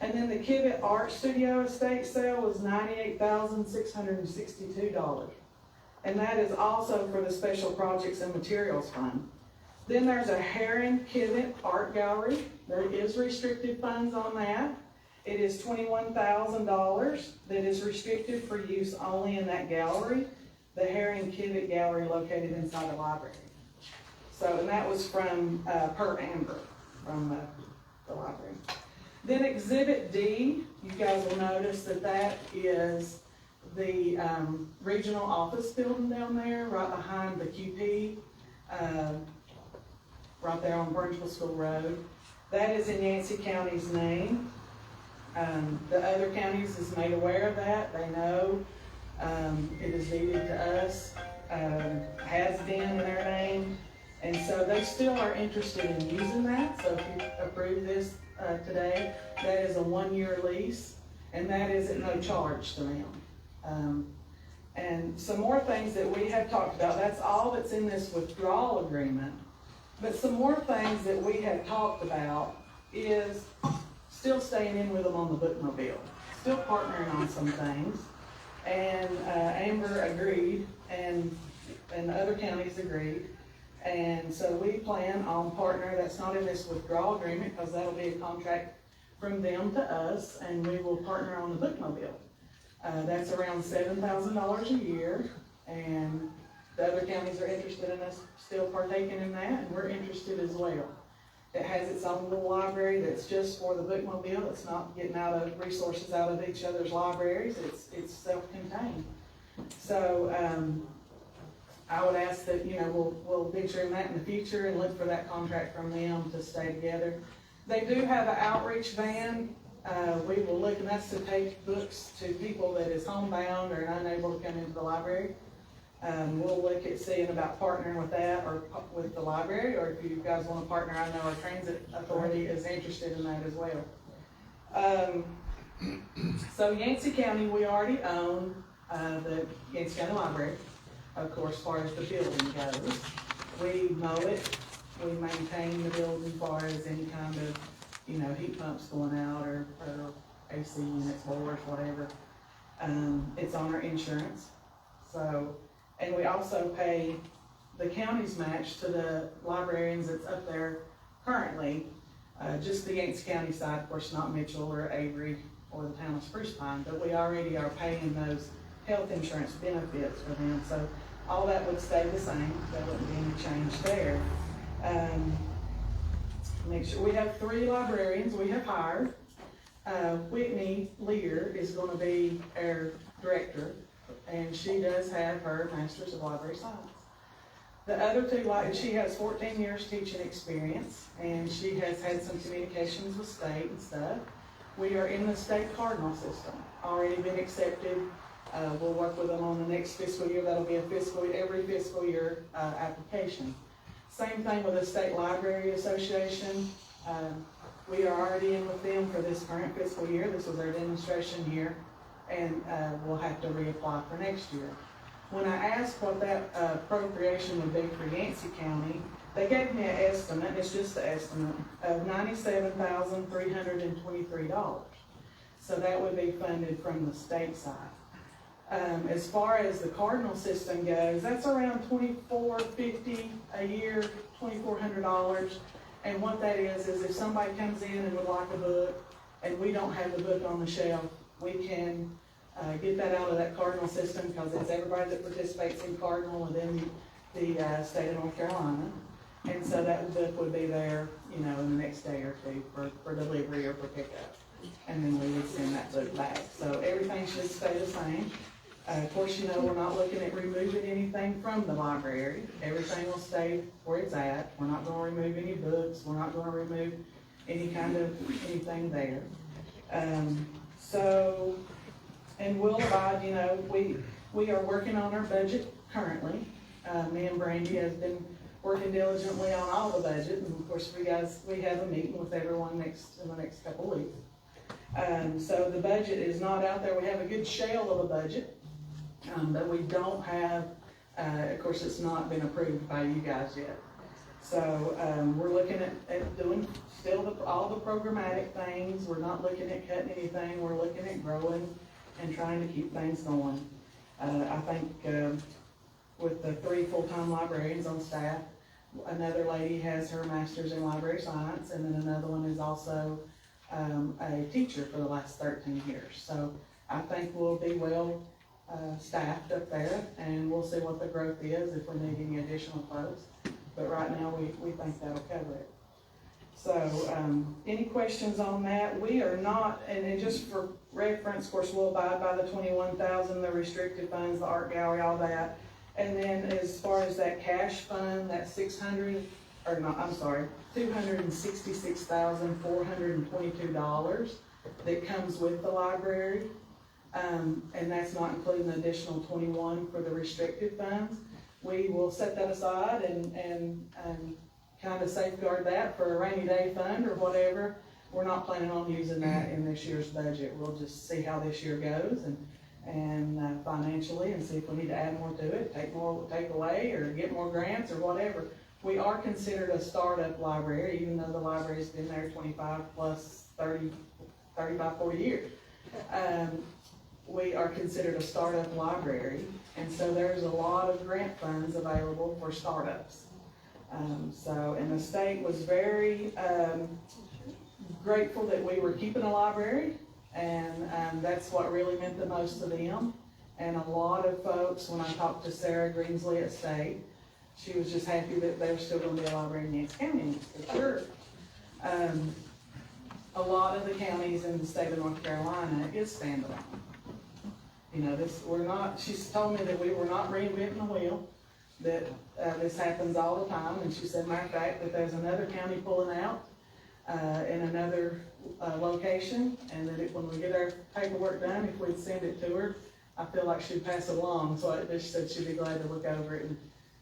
And then the Kivett Art Studio estate sale was $98,662. And that is also for the Special Projects and Materials Fund. Then there's a Heron Kivett Art Gallery. There is restricted funds on that. It is $21,000 that is restricted for use only in that gallery. The Heron Kivett Gallery located inside the library. So, and that was from, per Amber, from the library. Then Exhibit D, you guys will notice that that is the regional office building down there, right behind the QP, right there on Burnsville School Road. That is in Yancey County's name. The other counties is made aware of that. They know it is needed to us, has been in their name, and so they still are interested in using that. So if you approve this today, that is a 1-year lease, and that is at no charge to them. And some more things that we have talked about, that's all that's in this withdrawal agreement. But some more things that we have talked about is still staying in with them on the bookmobile, still partnering on some things. And Amber agreed, and the other counties agreed. And so we plan on partner, that's not in this withdrawal agreement, because that'll be a contract from them to us, and we will partner on the bookmobile. That's around $7,000 a year, and the other counties are interested in us still partaking in that, and we're interested as well. It has its own little library that's just for the bookmobile. It's not getting out of resources out of each other's libraries. It's self-contained. So I would ask that, you know, we'll picture in that in the future and look for that contract from them to stay together. They do have an outreach van. We will look, and that's to take books to people that is homebound or unable to come into the library. We'll look at seeing about partnering with that or with the library, or if you guys want to partner, I know our transit authority is interested in that as well. So Yancey County, we already own the Yancey County Library, of course, as far as the building goes. We mow it, we maintain the building as far as any kind of you know, heat pumps going out or AC units, boilers, whatever. It's on our insurance. So, and we also pay the county's match to the librarians that's up there currently, just the Yancey County side, of course, not Mitchell or Avery or the town of Spruce Pine, but we already are paying those health insurance benefits for them. So all that would stay the same. There wouldn't be any change there. Make sure we have 3 librarians we have hired. Whitney Lear is going to be our director, and she does have her Master's of Library Science. The other 2, she has 14 years teaching experience, and she has had some communications with state and stuff. We are in the state cardinal system, already been accepted. We'll work with them on the next fiscal year. That'll be every fiscal year application. Same thing with the State Library Association. We are already in with them for this current fiscal year. This was our demonstration year, and we'll have to reapply for next year. When I asked what that appropriation would be for Yancey County, they gave me an estimate, it's just an estimate, of $97,323. So that would be funded from the state side. As far as the Cardinal system goes, that's around $2,450 a year, $2,400. And what that is if somebody comes in and would like a book, and we don't have the book on the shelf, we can get that out of that Cardinal system, because it's everybody that participates in Cardinal within the state of North Carolina. And so that book would be there, you know, in the next day or 2 for delivery or for pickup. And then we would send that book back. So everything should stay the same. Of course, you know, we're not looking at removing anything from the library. Everything will stay where it's at. We're not going to remove any books. We're not going to remove any kind of anything there. And we'll abide, you know, we are working on our budget currently. Me and Brandy has been working diligently on all the budget, and of course we have a meeting with everyone in the next couple of weeks. So the budget is not out there. We have a good shell of a budget, but we don't have, of course it's not been approved by you guys yet. So we're looking at doing still all the programmatic things. We're not looking at cutting anything. We're looking at growing and trying to keep things going. I think with the 3 full-time librarians on staff, another lady has her Master's in Library Science, and then another one is also a teacher for the last 13 years. So I think we'll be well staffed up there, and we'll see what the growth is if we need any additional folks. But right now, we think that'll cover it. So any questions on that? We are not, and then just for reference, of course, we'll abide by the $21,000, the restricted funds, the art gallery, all that. And then as far as that cash fund, that $266,422 that comes with the library, and that's not including the additional 21 for the restricted funds. We will set that aside and kind of safeguard that for a rainy day fund or whatever. We're not planning on using that in this year's budget. We'll just see how this year goes and financially, and see if we need to add more to it, take away, or get more grants or whatever. We are considered a startup library, even though the library's been there 25 plus 30, 35, 40 years. We are considered a startup library, and so there's a lot of grant funds available for startups. And the state was very grateful that we were keeping a library, and that's what really meant the most to them. And a lot of folks, when I talked to Sarah Greensley at State, she was just happy that there was still going to be a library in Yancey County, for sure. A lot of the counties in the state of North Carolina is standalone. You know, she's told me that we were not reinventing the wheel, that this happens all the time, and she said, matter of fact, that there's another county pulling out in another location, and that when we get our paperwork done, if we'd send it to her, I feel like she'd pass it along. So she said she'd be glad to look over it,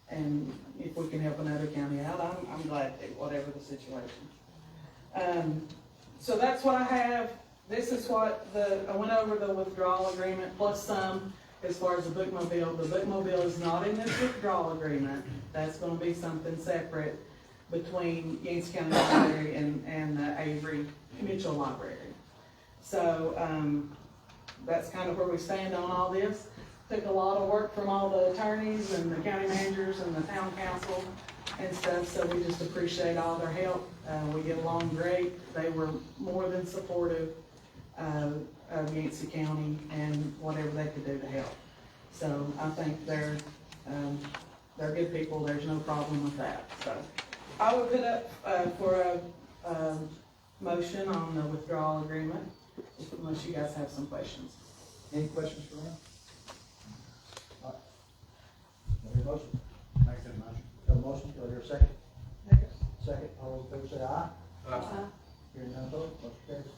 and if we can help another county out, I'm glad to, whatever the situation. So that's what I have. This is what I went over the withdrawal agreement plus some as far as the bookmobile. The bookmobile is not in this withdrawal agreement. That's going to be something separate. between Yancey County Library and the Avery Mitchell Library. So, that's kind of where we stand on all this. Took a lot of work from all the attorneys and the county managers and the town council and stuff, so we just appreciate all their help. We get along great. They were more than supportive of Yancey County and whatever they could do to help. So I think they're good people. There's no problem with that. So I would put up for a motion on the withdrawal agreement, unless you guys have some questions. Any questions for me? All right. Do I hear a motion? Make that motion. Got a motion, do I hear a second? Second, all those in favor say aye. Uh-huh. Hearing none opposed, motion carries.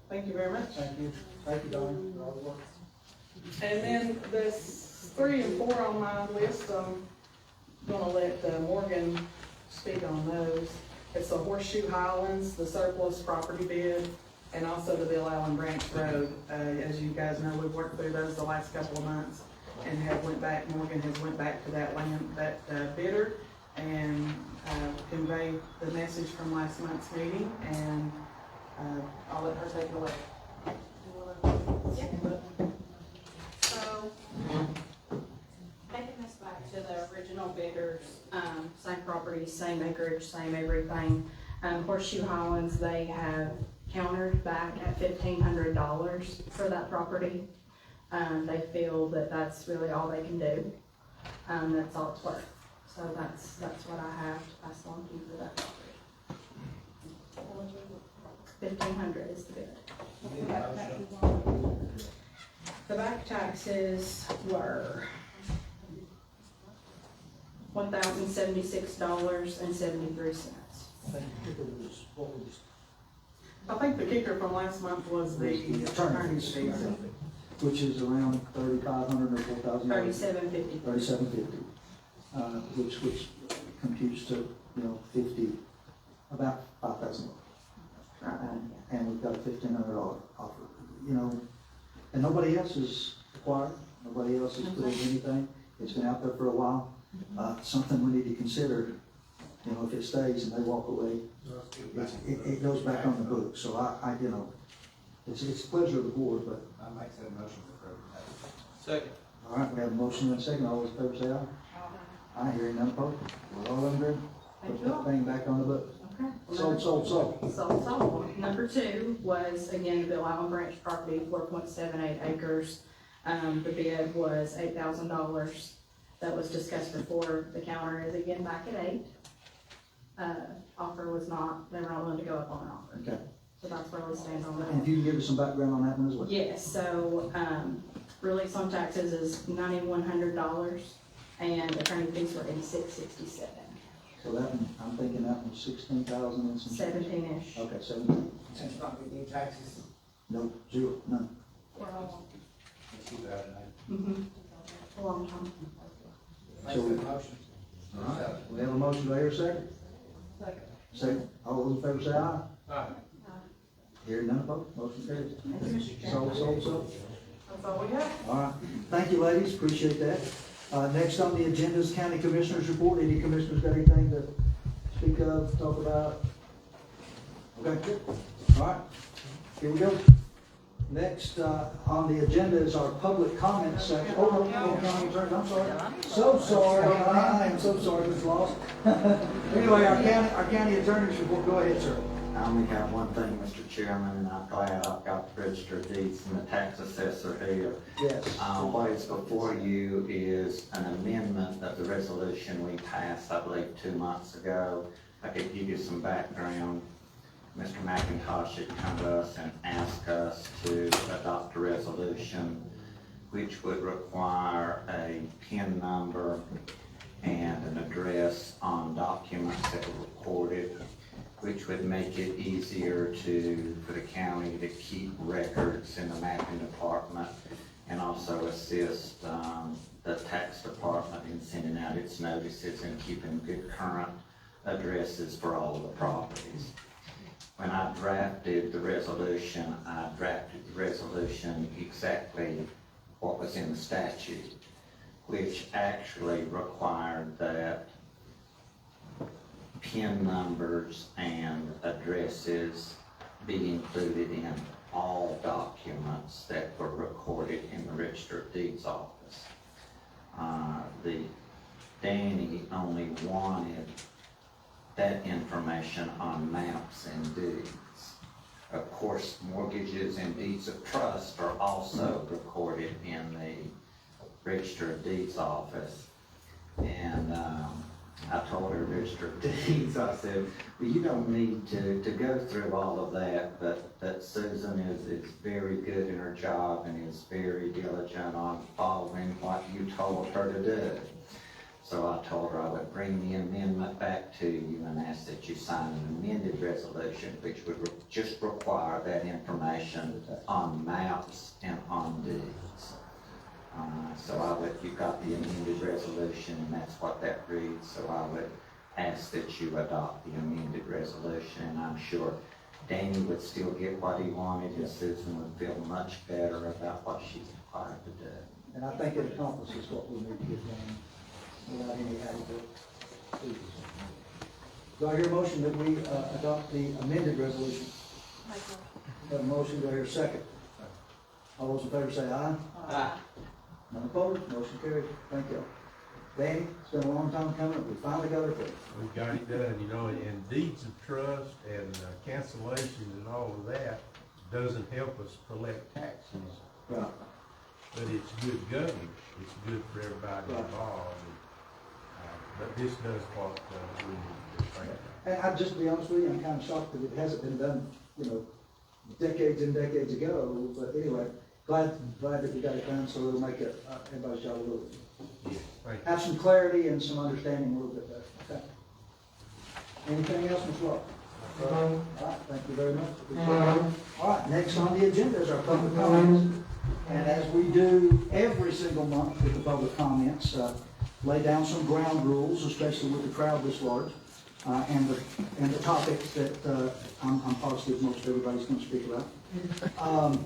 Thank you very much. Thank you, Donnie, for all the work. And then this 3 and 4 on my list, I'm gonna let Morgan speak on those. It's the Horseshoe Highlands, the surplus property bid, and also the Bill Allen Branch Road. As you guys know, we've worked through those the last couple of months and Morgan has went back to that bidder and conveyed the message from last month's meeting, and I'll let her take it away. So, taking this back to the original bidders, same property, same acreage, same everything. Horseshoe Highlands, they have countered back at $1,500 for that property. They feel that that's really all they can do. That's all it's worth. So that's what I have to pass on to you for that property. $1,500 is the bid. The back taxes were $1,076.73. I think the kicker from last month was the attorney's fees. Which is around $3,500 or $4,000. $3,750. $3,750, which computes to, about $5,000. And we've got a $1,500 offer, and nobody else is acquired, nobody else has put in anything. It's been out there for a while. Something we need to consider, if it stays and they walk away, it goes back on the book. So it's a pleasure of the board, but. I make that motion for approval. Second. All right, we have a motion and a second. All those in favor say aye. Aye, hearing none opposed. We're all in agreement. Put that thing back on the book. Okay. Sold. Number 2 was, again, the Bill Allen Branch property, 4.78 acres. The bid was $8,000. That was discussed before. The counter is again back at 8. Offer was not, they were not willing to go up on an offer. Okay. So that's where we stand on that. And if you can give us some background on that one as well. Yes, so, release on taxes is $9,100 and attorney fees were $86.67. So that one, I'm thinking that one's 16,000 and some. 17-ish. Okay, 17. Since not getting any taxes. No, zero, none. Let's keep that in A long time. there. Make that motion. All right, we have a motion, do I hear a second? Second. All those in favor say aye. Aye. Hearing none opposed, motion carries. Sold. That's all we have. All right, thank you, ladies, appreciate that. Next on the agenda is County Commissioners Report. Any commissioners got anything to speak of, talk about? Okay, all right, here we go. Next on the agenda is our public comments section. I'm sorry. So sorry. I am so sorry, Mr. Lost. Anyway, our county attorney's report. Go ahead, sir. I only have one thing, Mr. Chairman, and I'm glad I've got the register of deeds and the tax assessor here. Yes. What is before you is an amendment of the resolution we passed, I believe, 2 months ago. I could give you some background. Mr. McIntosh had come to us and asked us to adopt a resolution which would require a PIN number and an address on documents that were recorded, which would make it easier for the county to keep records in the mapping department and also assist the tax department in sending out its notices and keeping good current addresses for all of the properties. When I drafted the resolution, exactly what was in the statute, which actually required that PIN numbers and addresses be included in all documents that were recorded in the Register of Deeds office. Danny only wanted that information on maps and deeds. Of course, mortgages and deeds of trust are also recorded in the Register of Deeds office. And I told her, Register of Deeds, I said, well, you don't need to go through all of that, but that Susan is very good in her job and is very diligent on following what you told her to do. So I told her I would bring the amendment back to you and ask that you sign an amended resolution, which would just require that information on maps and on deeds. So you got the amended resolution, and that's what that reads. So I would ask that you adopt the amended resolution, and I'm sure Danny would still get what he wanted, and Susan would feel much better about what she's required to do. And I think it accomplishes what we need to get done without any added fees. Do I hear a motion that we adopt the amended resolution? Have a motion, do I hear a second? All those in favor say aye. Aye. None opposed, motion carried. Thank you. Danny, it's been a long time coming, we finally got it fixed. We got it done, you know, and deeds of trust and cancellations and all of that doesn't help us collect taxes. Right. But it's good governance, it's good for everybody Right. involved. But this does what we need to think about. And I'll just be honest with you, I'm kind of shocked that it hasn't been done, decades and decades ago, but anyway, glad that we got it done, so it'll make it, everybody's job a little, have some clarity and some understanding a little bit better. Okay. Anything else, Ms. Law? All right, thank you very much. All right, next on the agenda is our public comments. And as we do every single month with the public comments, lay down some ground rules, especially with the crowd this large, and the topics that I'm positive most everybody's going to speak about.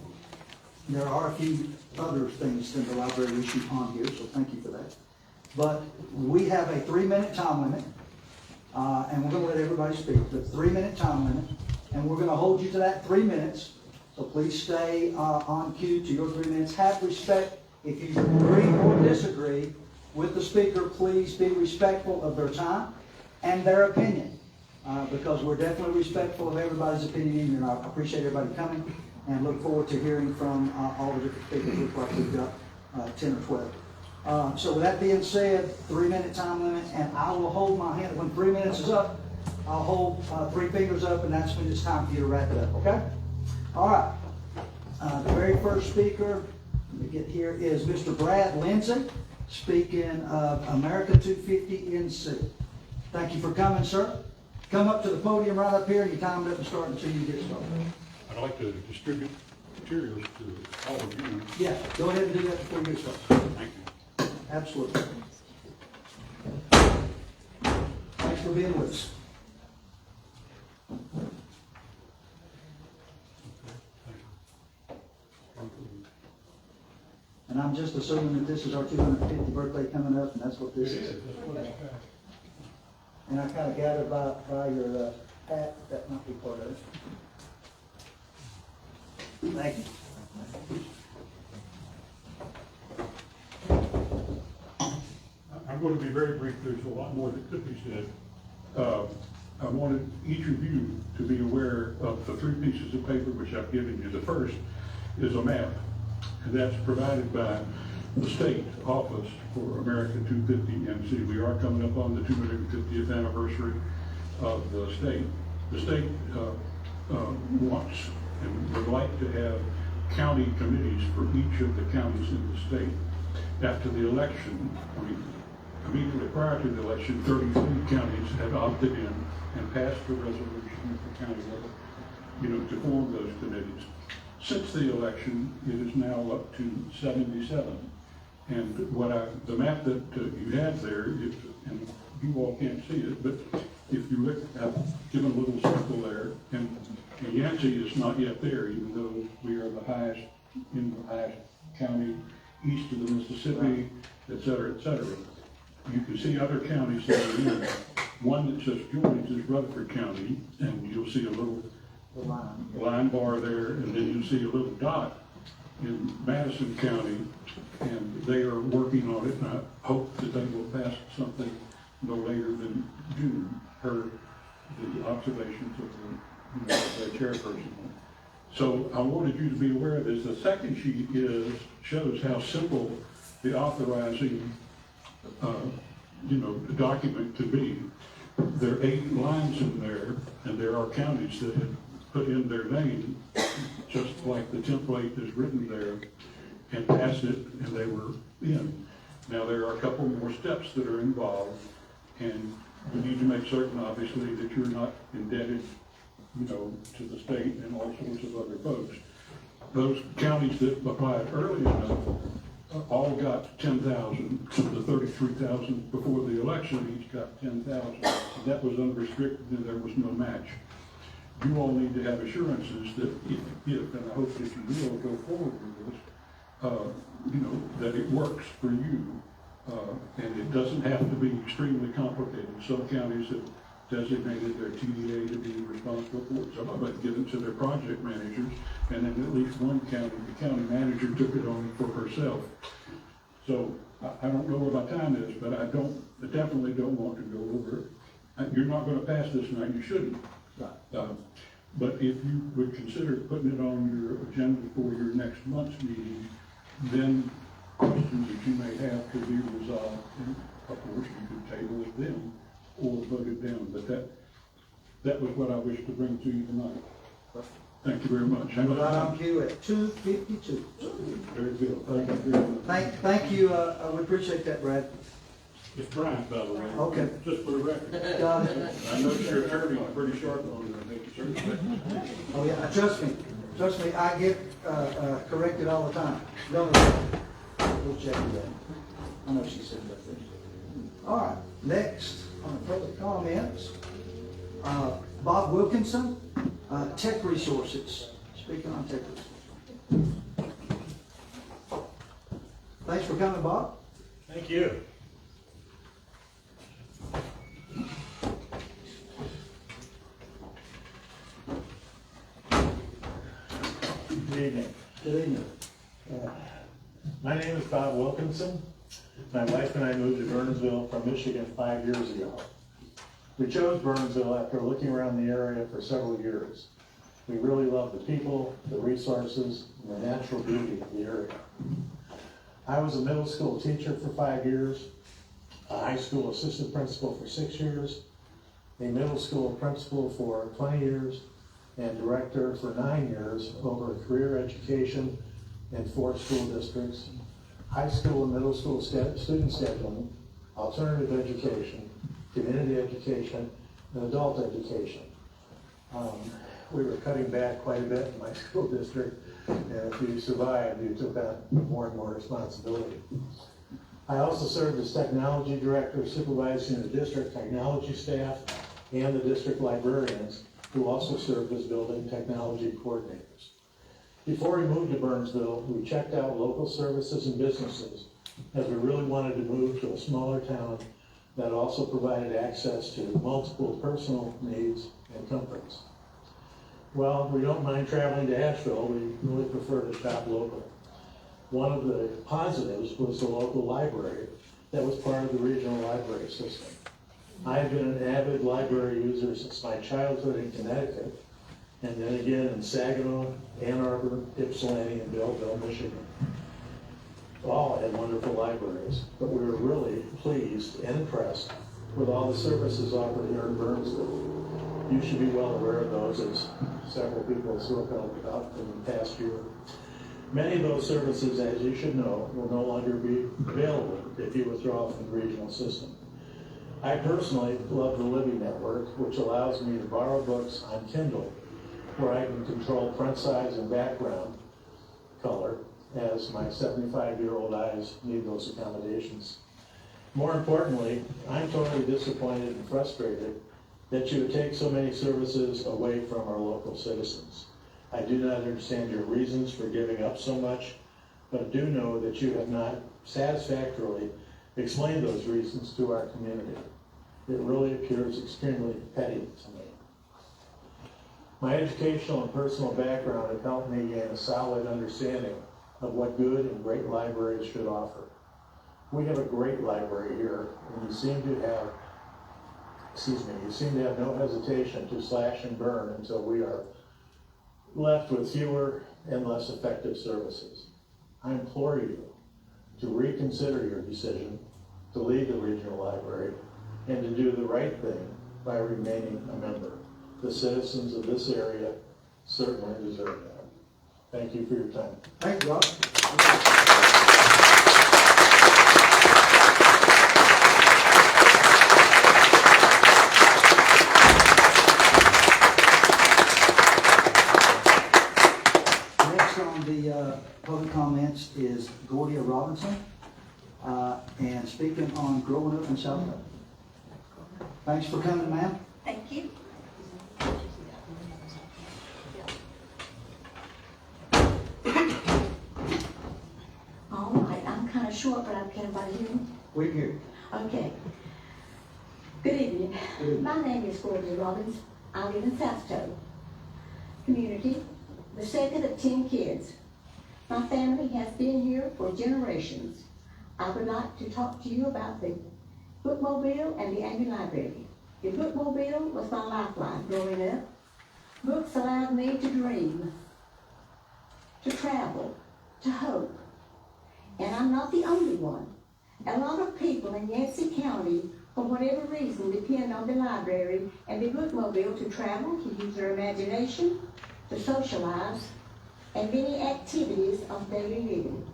There are a few other things than the library issue on here, so thank you for that. But we have a 3-minute time limit, and we're going to let everybody speak. The 3-minute time limit, and we're going to hold you to that 3 minutes. So please stay on cue to your 3 minutes. Have respect. If you agree or disagree with the speaker, please be respectful of their time and their opinion, because we're definitely respectful of everybody's opinion, and I appreciate everybody coming and look forward to hearing from all the different speakers. Looks like we've got 10 or 12. So with that being said, 3-minute time limit, and I will hold my hand. When 3 minutes is up, I'll hold 3 fingers up, and that's when it's time for you to wrap it up, okay? All right. The very first speaker, let me get here, is Mr. Brad Lindsay, speaking of America 250 NC. Thank you for coming, sir. Come up to the podium right up here, and your time doesn't start until you get started. I'd like to distribute materials to all of you. Yeah, go ahead and do that before you get started. Thank you. Absolutely. Thanks for being with us. And I'm just assuming that this is our 250th birthday coming up, and that's what this is. And I kind of gathered by your hat that might be part of it. Thank you. I'm going to be very brief. There's a lot more that could be said. I wanted each of you to be aware of the 3 pieces of paper which I've given you. The first is a map, and that's provided by the state office for America 250 NC. We are coming up on the 250th anniversary of the state. The state wants and would like to have county committees for each of the counties in the state. After the election, immediately prior to the election, 33 counties had opted in and passed a resolution at the county level, to form those committees. Since the election, it is now up to 77. And the map that you have there, and you all can't see it, but if you look, I've given a little circle there, and Yancey is not yet there, even though we are the highest county east of the Mississippi, et cetera, et cetera. you can see other counties that are in. One that just joins is Rutherford County, and you'll see a little line bar there, and then you'll see a little dot in Madison County, and they are working on it, and I hope that they will pass something no later than June, per the observations of the chairperson. So I wanted you to be aware of this. The second sheet shows how simple the authorizing document can be. There are 8 lines in there, and there are counties that have put in their name, just like the template is written there, and passed it, and they were in. Now, there are a couple more steps that are involved, and you need to make certain, obviously, that you're not indebted, to the state and all sorts of other folks. Those counties that applied early enough all got 10,000, so the 33,000 before the election each got 10,000. That was unrestricted, and there was no match. You all need to have assurances that if and I hope that you will go forward with this, that it works for you, and it doesn't have to be extremely complicated. Some counties have designated their TDA to be responsible for it. Some of it give it to their project managers, and then at least one county, the county manager took it on for herself. So I don't know where my time is, but I definitely don't want to go over it. You're not going to pass this tonight, you shouldn't. But if you would consider putting it on your agenda for your next month's meeting, then questions that you may have could be resolved, and of course you could table it then or vote it down. But that was what I wish to bring to you tonight. Thank you very much. Right on cue at 2:52. Very good. Thank you very much. Thank you. We appreciate that, Brad. It's Brian, by the way. Okay. Just for the record. Got it. I know your attorney is pretty sharp on that, making sure. Oh yeah, trust me, I get corrected all the time. We'll check that. I know she said that thing. All right, next on public comments, Bob Wilkinson, Tech Resources. Speaking on Tech Resources. Thanks for coming, Bob. Thank you. Good evening. Good evening. My name is Bob Wilkinson. My wife and I moved to Burnsville from Michigan 5 years ago. We chose Burnsville after looking around the area for several years. We really love the people, the resources, and the natural beauty of the area. I was a middle school teacher for 5 years, a high school assistant principal for 6 years, a middle school principal for 20 years, and director for 9 years over career education in 4 school districts, high school and middle school student scheduling, alternative education, community education, and adult education. We were cutting back quite a bit in my school district, and if you survived, you took on more and more responsibility. I also served as technology director, supervising the district technology staff and the district librarians, who also served as building technology coordinators. Before we moved to Burnsville, we checked out local services and businesses, as we really wanted to move to a smaller town that also provided access to multiple personal needs and comforts. Well, we don't mind traveling to Asheville. We really prefer to shop local. One of the positives was the local library that was part of the regional library system. I have been an avid library user since my childhood in Connecticut, and then again in Saginaw, Ann Arbor, Ypsilanti, and Belleville, Michigan. All had wonderful libraries, but we were really pleased and impressed with all the services offered here in Burnsville. You should be well aware of those, as several people have spoken about in the past year. Many of those services, as you should know, will no longer be available if you withdraw from the regional system. I personally love the Libby Network, which allows me to borrow books on Kindle, where I can control print size and background color, as my 75-year-old eyes need those accommodations. More importantly, I'm totally disappointed and frustrated that you would take so many services away from our local citizens. I do not understand your reasons for giving up so much, but do know that you have not satisfactorily explain those reasons to our community. It really appears extremely petty to me. My educational and personal background have helped me gain a solid understanding of what good and great libraries should offer. We have a great library here, and you seem to have no hesitation to slash and burn until we are left with fewer and less effective services. I implore you to reconsider your decision to leave the regional library and to do the right thing by remaining a member. The citizens of this area certainly deserve that. Thank you for your time. Thank you, Rob. Next on the public comments is Gordia Robinson, and speaking on growing up in South Dakota. Thanks for coming, ma'am. Thank you. All right, I'm kind of short, but can everybody hear me? We hear you. Okay. Good evening. My name is Gordia Robbins. I live in South Dakota community, the second of 10 kids. My family has been here for generations. I would like to talk to you about the bookmobile and the Angry Library. The bookmobile was my lifeline growing up. Books allowed me to dream, to travel, to hope. And I'm not the only one. A lot of people in Yancey County, for whatever reason, depend on the library and the bookmobile to travel, to use their imagination, to socialize, and many activities of daily living.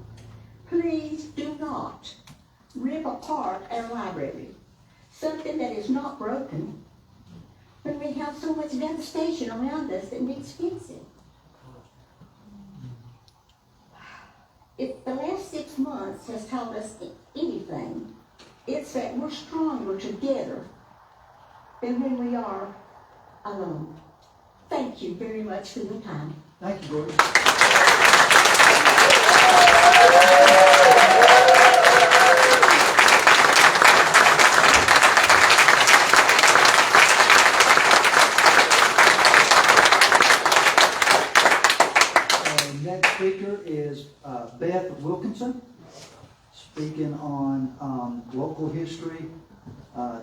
Please do not rip apart our library, something that is not broken, when we have so much devastation around us that needs fixing. If the last 6 months has taught us anything, it's that we're stronger together than when we are alone. Thank you very much for your time. Thank you, Gordy. Next speaker is Beth Wilkinson, speaking on local history,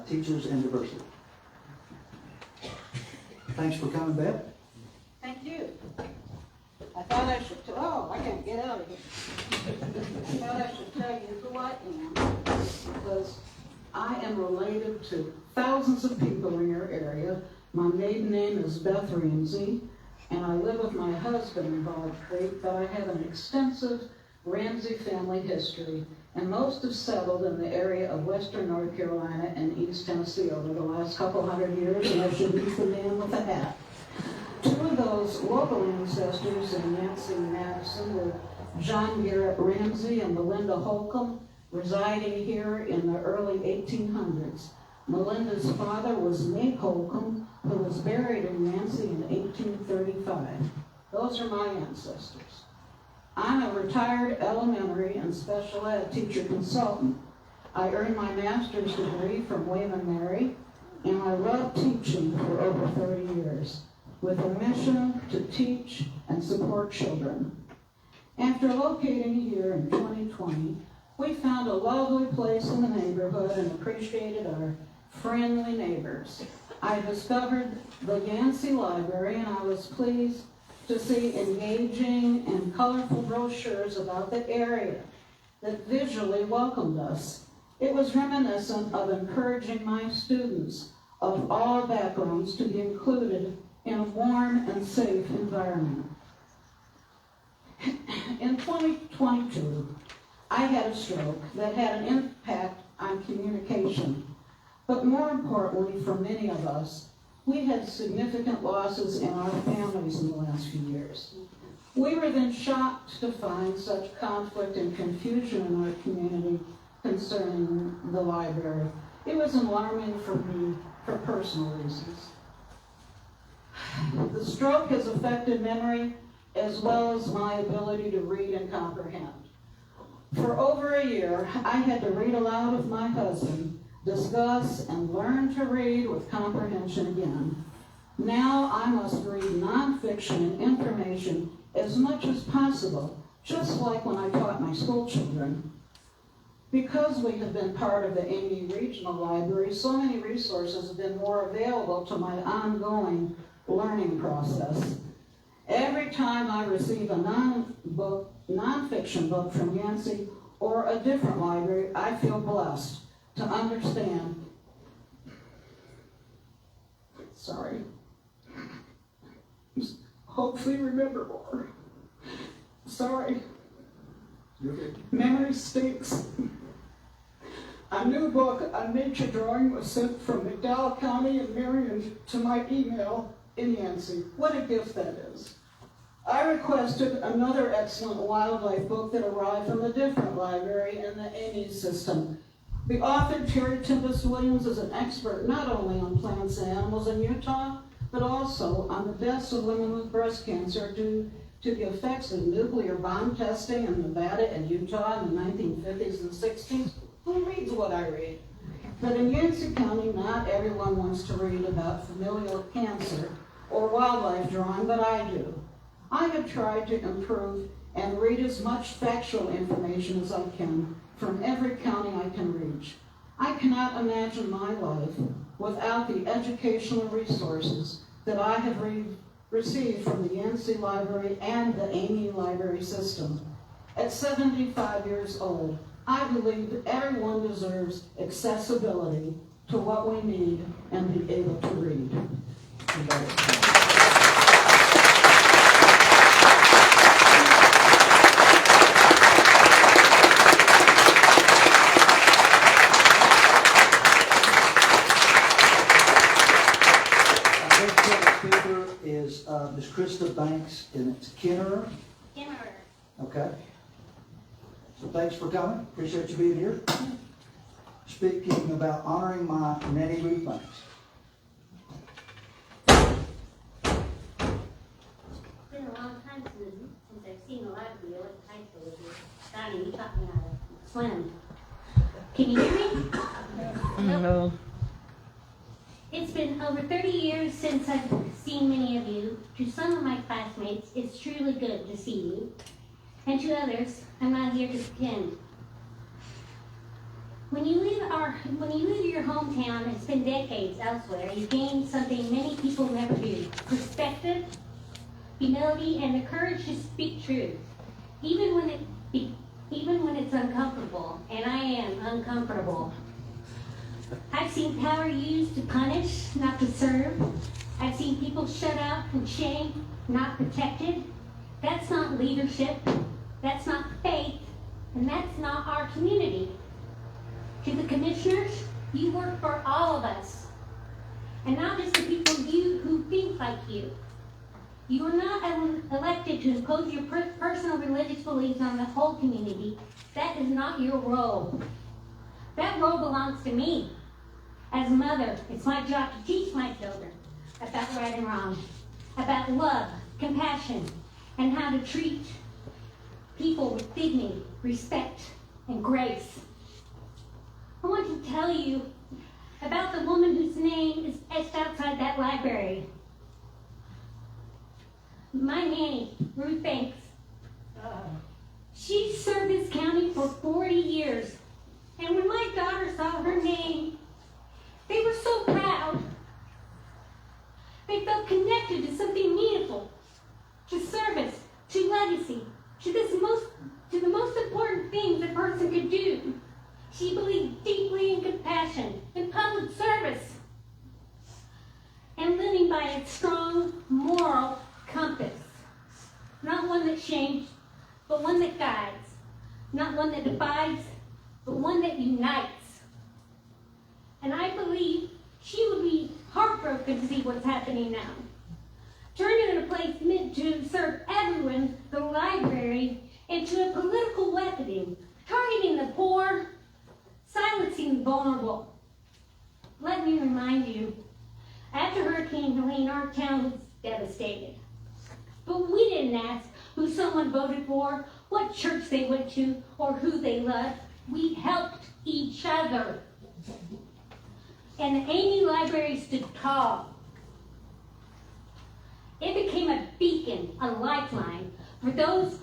teachers, and diversity. Thanks for coming, Beth. Thank you. I thought I should, I can't get out of here. I thought I should tell you who I am, because I am related to thousands of people in your area. My maiden name is Beth Ramsey, and I live with my husband in Bald Creek, but I have an extensive Ramsey family history, and most have settled in the area of western North Carolina and East Tennessee over the last couple hundred years, and I should be the man with a hat. Two of those local ancestors in Yancey and Madison were John Garrett Ramsey and Melinda Holcomb, residing here in the early 1800s. Melinda's father was Nate Holcomb, who was buried in Yancey in 1835. Those are my ancestors. I'm a retired elementary and special ed teacher consultant. I earned my master's degree from William and Mary, and I love teaching for over 30 years, with a mission to teach and support children. After locating here in 2020, we found a lovely place in the neighborhood and appreciated our friendly neighbors. I discovered the Yancey Library, and I was pleased to see engaging and colorful brochures about the area that visually welcomed us. It was reminiscent of encouraging my students of all backgrounds to be included in a warm and safe environment. In 2022, I had a stroke that had an impact on communication, but more importantly for many of us, we had significant losses in our families in the last few years. We were then shocked to find such conflict and confusion in our community concerning the library. It was alarming for me for personal reasons. The stroke has affected memory as well as my ability to read and comprehend. For over a year, I had to read aloud with my husband, discuss, and learn to read with comprehension again. Now I must read nonfiction and information as much as possible, just like when I taught my school children. Because we have been part of the Amy Regional Library, so many resources have been more available to my ongoing learning process. Every time I receive a nonfiction book from Yancey or a different library, I feel blessed to understand. Sorry. Hopefully remember more. Sorry. Memory stinks. A new book on nature drawing was sent from McDowell County and Marion to my email in Yancey. What a gift that is. I requested another excellent wildlife book that arrived from a different library in the Amy system. The author, Terry Tempest Williams, is an expert not only on plants and animals in Utah, but also on the deaths of women with breast cancer due to the effects of nuclear bomb testing in Nevada and Utah in the 1950s and 60s. Who reads what I read? But in Yancey County, not everyone wants to read about familial cancer or wildlife drawing, but I do. I have tried to improve and read as much factual information as I can from every county I can reach. I cannot imagine my life without the educational resources that I have received from the Yancey Library and the Amy Library system. At 75 years old, I believe that everyone deserves accessibility to what we need and be able to read. Is Ms. Krista Banks, and it's Kenner. Okay. So thanks for coming. Appreciate you being here. Speaking about honoring my Nanny Ruth Banks. It's been a long time since I've seen a lot of you. I went to high school with you. Donnie, you taught me how to swim. Can you hear me? No. It's been over 30 years since I've seen many of you. To some of my classmates, it's truly good to see you. And to others, I'm not here to pretend. When you leave your hometown and spend decades elsewhere, you gain something many people never do: perspective, humility, and the courage to speak truth, even when it's uncomfortable. And I am uncomfortable. I've seen power used to punish, not to serve. I've seen people shut out and shamed, not protected. That's not leadership. That's not faith. And that's not our community. To the commissioners, you work for all of us. And not just the people who think like you. You are not elected to impose your personal religious beliefs on the whole community. That is not your role. That role belongs to me. As a mother, it's my job to teach my children about right and wrong, about love, compassion, and how to treat people with dignity, respect, and grace. I want to tell you about the woman whose name is etched outside that library. My nanny, Ruth Banks. She served this county for 40 years. And when my daughter saw her name, they were so proud. They felt connected to something meaningful, to service, to legacy, to the most important thing a person could do. She believed deeply in compassion, in public service, and living by a strong moral compass. Not one that shames, but one that guides. Not one that divides, but one that unites. And I believe she would be heartbroken to see what's happening now. Turning a place meant to serve everyone, the library, into a political weapon, targeting the poor, silencing the vulnerable. Let me remind you, after Hurricane Helene, our town was devastated. But we didn't ask who someone voted for what church they went to, or who they loved. We helped each other. And the Amy Library stood tall. It became a beacon, a lifeline for those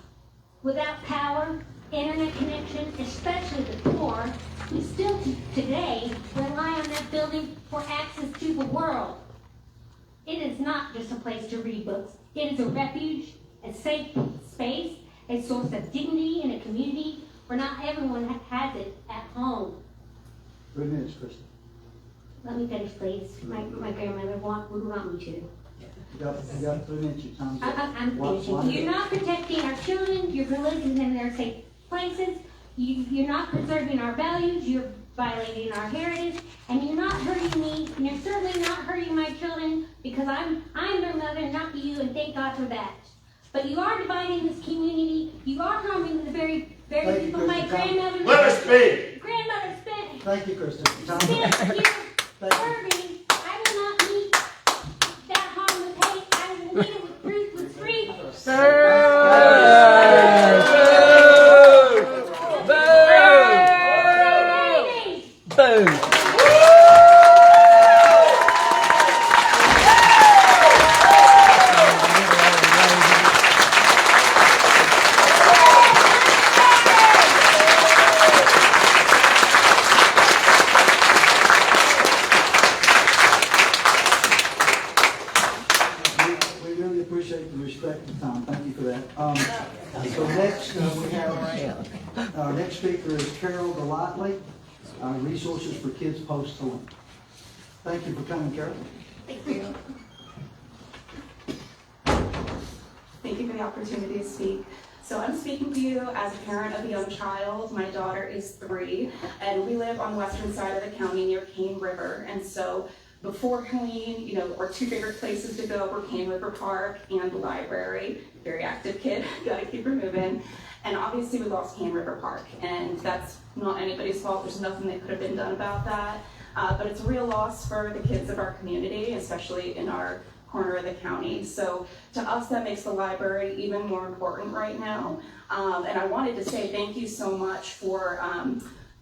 without power, internet connection, especially the poor, who still today rely on that building for access to the world. It is not just a place to read books. It is a refuge, a safe space, a source of dignity in a community where not everyone has it at home. 3 minutes, Kristen. Let me finish, please. My grandmother would want me to. You got 3 minutes, your time's up. I'm finishing. You're not protecting our children, you're releasing them in their safe places, you're not preserving our values, you're violating our heritage, and you're not hurting me, and you're certainly not hurting my children, because I'm their mother, not you, and thank God for that. But you are dividing this community, you are harming the very people my grandmother... Let us speak! Grandmother spent... Thank you, Kristen. Spent here serving. I will not meet that harm with hate. I will meet it with truth, with freedom. Boom. We really appreciate the respect and time. Thank you for that. So next, we have, our next speaker is Carol Golightly, Resources for Kids Post-Home. Thank you for coming, Carol. Thank you. Thank you for the opportunity to speak. So I'm speaking to you as a parent of a young child. My daughter is 3, and we live on the western side of the county near Cane River. And so before Helene, our 2 favorite places to go were Cane River Park and the library. Very active kid, gotta keep her moving. And obviously we lost Cane River Park, and that's not anybody's fault. There's nothing that could have been done about that. But it's a real loss for the kids of our community, especially in our corner of the county. So to us, that makes the library even more important right now. And I wanted to say thank you so much for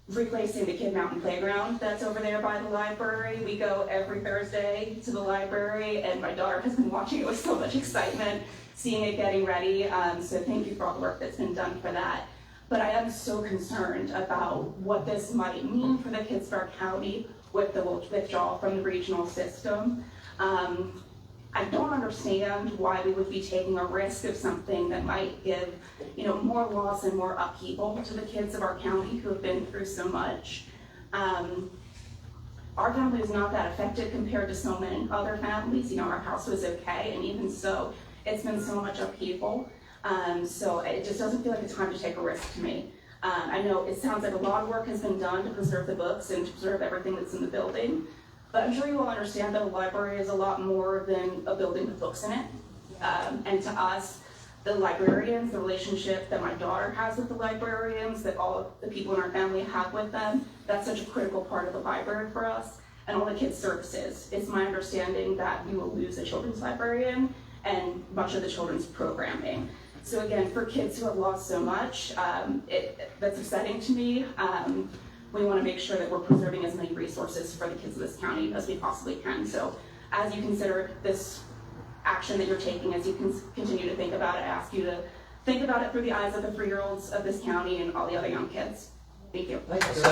replacing the Kid Mountain Playground that's over there by the library. We go every Thursday to the library, and my daughter has been watching it with so much excitement, seeing it getting ready. So thank you for all the work that's been done for that. But I am so concerned about what this might mean for the kids of our county with the withdrawal from the regional system. I don't understand why we would be taking a risk of something that might give, more loss and more upheaval to the kids of our county who have been through so much. Our family is not that affected compared to so many other families. Our house was okay, and even so, it's been so much upheaval. So it just doesn't feel like a time to take a risk to me. I know it sounds like a lot of work has been done to preserve the books and to preserve everything that's in the building. But I'm sure you all understand that a library is a lot more than a building with books in it. And to us, the librarians, the relationship that my daughter has with the librarians, that all of the people in our family have with them, that's such a critical part of the library for us. And all the kids' services. It's my understanding that we will lose a children's librarian and much of the children's programming. So again, for kids who have lost so much, that's upsetting to me. We want to make sure that we're preserving as many resources for the kids of this county as we possibly can. So as you consider this action that you're taking, as you continue to think about it, I ask you to think about it through the eyes of the 3-year-olds of this county and all the other young kids. Thank you. Thank you.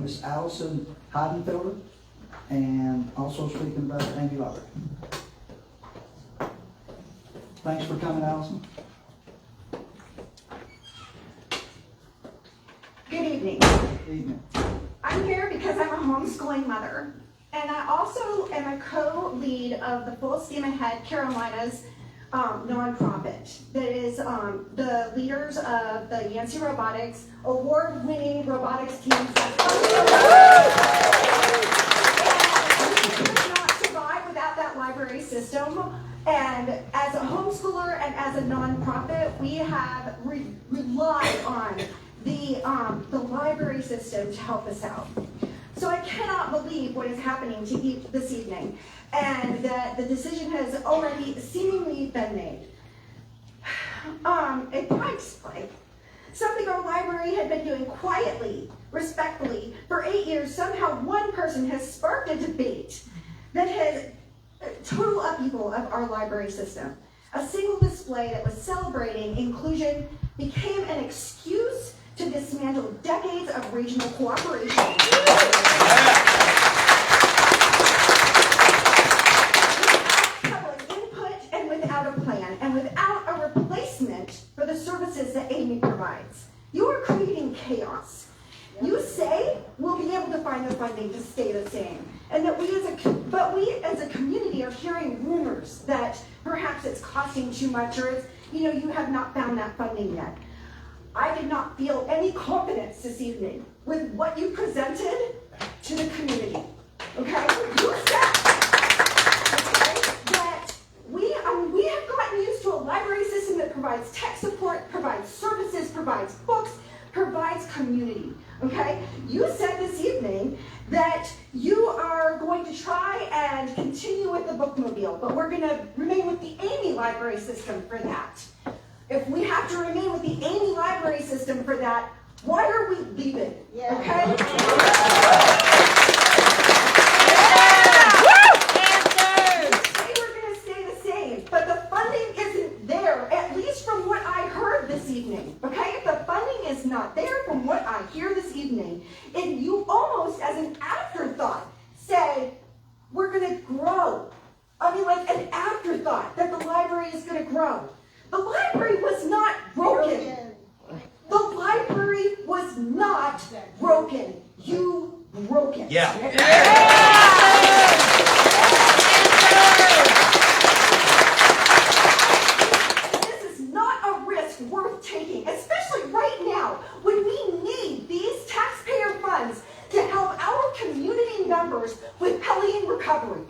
Miss Allison Heidenfelder, and also speaking about the Amy Library. Thanks for coming, Allison. Good evening. Good evening. I'm here because I'm a homeschooling mother, and I also am a co-lead of the Full Steam Ahead Carolinas nonprofit that is the leaders of the Yancey Robotics award-winning robotics team. We could not survive without that library system. And as a homeschooler and as a nonprofit, we have relied on the library system to help us out. So I cannot believe what is happening this evening, and that the decision has already seemingly been made. A prime display, something our library had been doing quietly, respectfully, for 8 years. Somehow one person has sparked a debate that has total upheaval of our library system. A single display that was celebrating inclusion became an excuse to dismantle decades of regional cooperation. Without a plan and without a replacement for the services that Amy provides. You are creating chaos. You say we'll be able to find the funding to stay the same, and that we as a community are hearing rumors that perhaps it's costing too much, or it's, you have not found that funding yet. I did not feel any confidence this evening with what you presented to the community. Okay? You said that we have gotten used to a library system that provides tech support, provides services, provides books, provides community. Okay? You said this evening that you are going to try and continue with the bookmobile, but we're going to remain with the Amy library system for that. If we have to remain with the Amy library system for that, why are we leaving? Yeah. Okay? We're going to stay the same, but the funding isn't there, at least from what I heard this evening. Okay? If the funding is not there from what I hear this evening, and you almost as an afterthought say, we're going to grow. I mean, like an afterthought that the library is going to grow. The library was not broken. The library was not broken. You broke it. Yeah. This is not a risk worth taking, especially right now when we need these taxpayer funds to help our community members with Pelican recovery.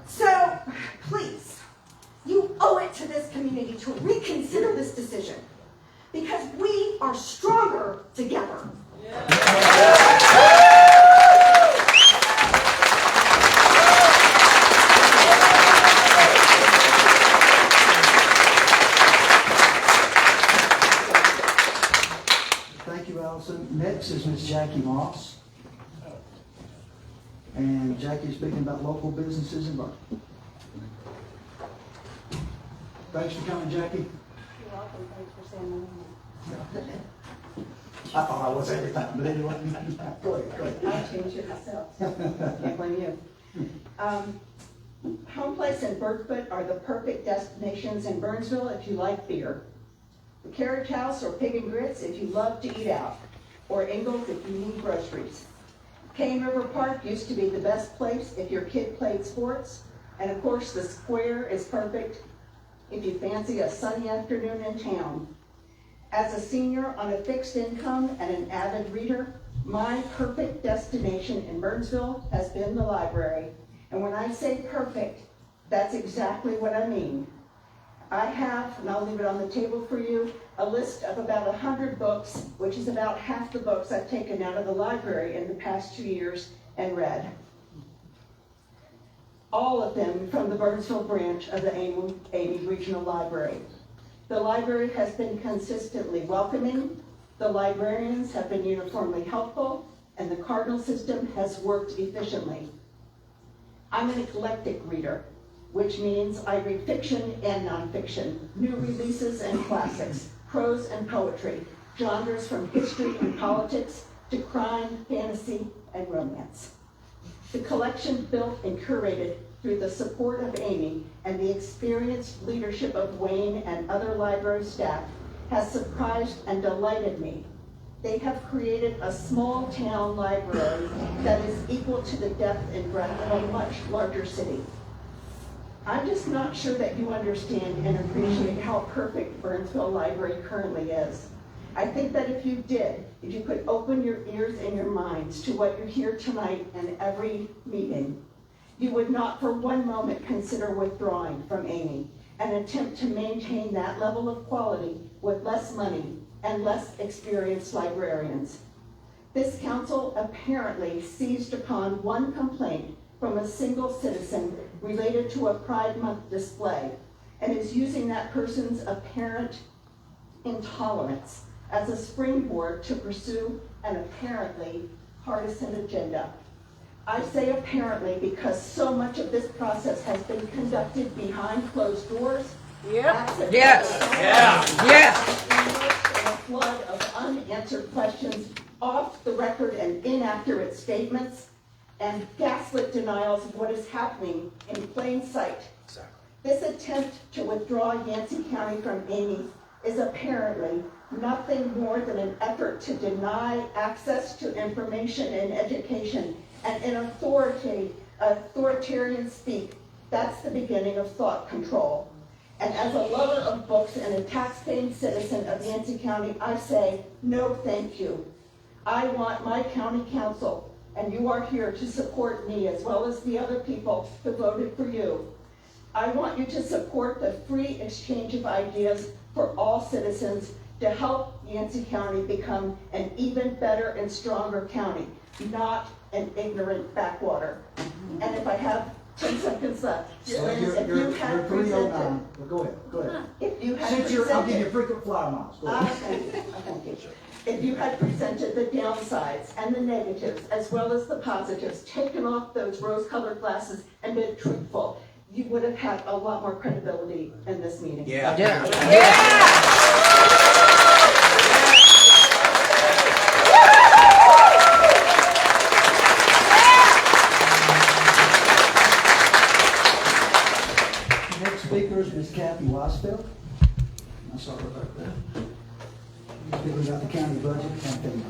So, please, you owe it to this community to reconsider this decision, because we are stronger together. Thank you, Allison. Next is Ms. Jackie Moss. And Jackie's speaking about local businesses in Burton. Thanks for coming, Jackie. You're welcome. Thanks for saying my name. I thought I was every time, but anyway. Go ahead. I'll change it myself. Can't blame you. Home Place and Birdfoot are the perfect destinations in Burnsville if you like beer. The Carriage House or Pig and Grits if you love to eat out. Or Ingalls if you need groceries. Cane River Park used to be the best place if your kid played sports. And of course, the square is perfect if you fancy a sunny afternoon in town. As a senior on a fixed income and an avid reader, my perfect destination in Burnsville has been the library. And when I say perfect, that's exactly what I mean. I have, and I'll leave it on the table for you, a list of about 100 books, which is about half the books I've taken out of the library in the past 2 years and read. All of them from the Burnsville branch of the Amy Regional Library. The library has been consistently welcoming, the librarians have been uniformly helpful, and the Cardinal system has worked efficiently. I'm an eclectic reader, which means I read fiction and nonfiction, new releases and classics, prose and poetry, genres from history and politics to crime, fantasy, and romance. The collection built and curated through the support of Amy and the experienced leadership of Wayne and other library staff has surprised and delighted me. They have created a small town library that is equal to the depth and breadth of a much larger city. I'm just not sure that you understand and appreciate how perfect Burnsville Library currently is. I think that if you did, if you could open your ears and your minds to what you hear tonight and every meeting, you would not for one moment consider withdrawing from Amy and attempt to maintain that level of quality with less money and less experienced librarians. This council apparently seized upon one complaint from a single citizen related to a Pride Month display and is using that person's apparent intolerance as a springboard to pursue an apparently partisan agenda. I say apparently because so much of this process has been conducted behind closed doors. Yes. Yes. And a flood of unanswered questions, off the record and inaccurate statements, and gaslit denials of what is happening in plain sight. This attempt to withdraw Yancey County from Amy is apparently nothing more than an effort to deny access to information and education. And in authoritarian speak, that's the beginning of thought control. And as a lover of books and a tax-paying citizen of Yancey County, I say, no thank you. I want my county council, and you are here to support me as well as the other people who voted for you. I want you to support the free exchange of ideas for all citizens to help Yancey County become an even better and stronger county, not an ignorant backwater. And if I have 10 seconds left, if you had presented, Go ahead. if you had I'll give you presented, frequent flyer miles. Go ahead. thank you. If you had presented the downsides and the negatives as well as the positives, taken off those rose-colored glasses and been truthful, you would have had a lot more credibility in this meeting. Next speaker is Ms. Kathy Weisfeld. I'm sorry about that. Speaking about the county budget campaign.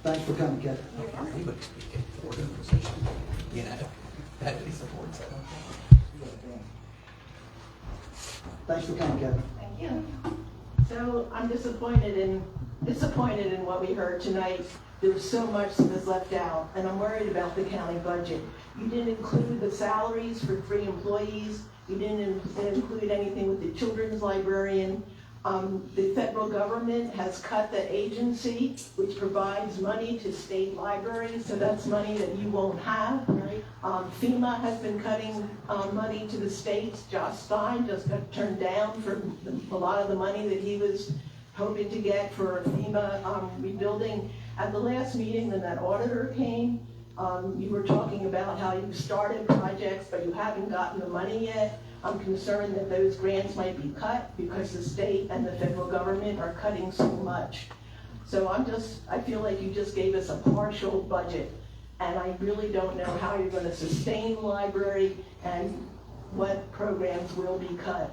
Thanks for coming, Kathy. Thanks for coming, Kathy. Thank you. So I'm disappointed in what we heard tonight. There was so much that was left out, and I'm worried about the county budget. You didn't include the salaries for 3 employees. You didn't include anything with the children's librarian. The federal government has cut the agency, which provides money to state libraries, so that's money that you won't have. FEMA has been cutting money to the states. Josh Stein just got turned down for a lot of the money that he was hoping to get for FEMA rebuilding. At the last meeting, when that auditor came, you were talking about how you've started projects, but you haven't gotten the money yet. I'm concerned that those grants might be cut because the state and the federal government are cutting so much. So I feel like you just gave us a partial budget, and I really don't know how you're going to sustain the library and what programs will be cut.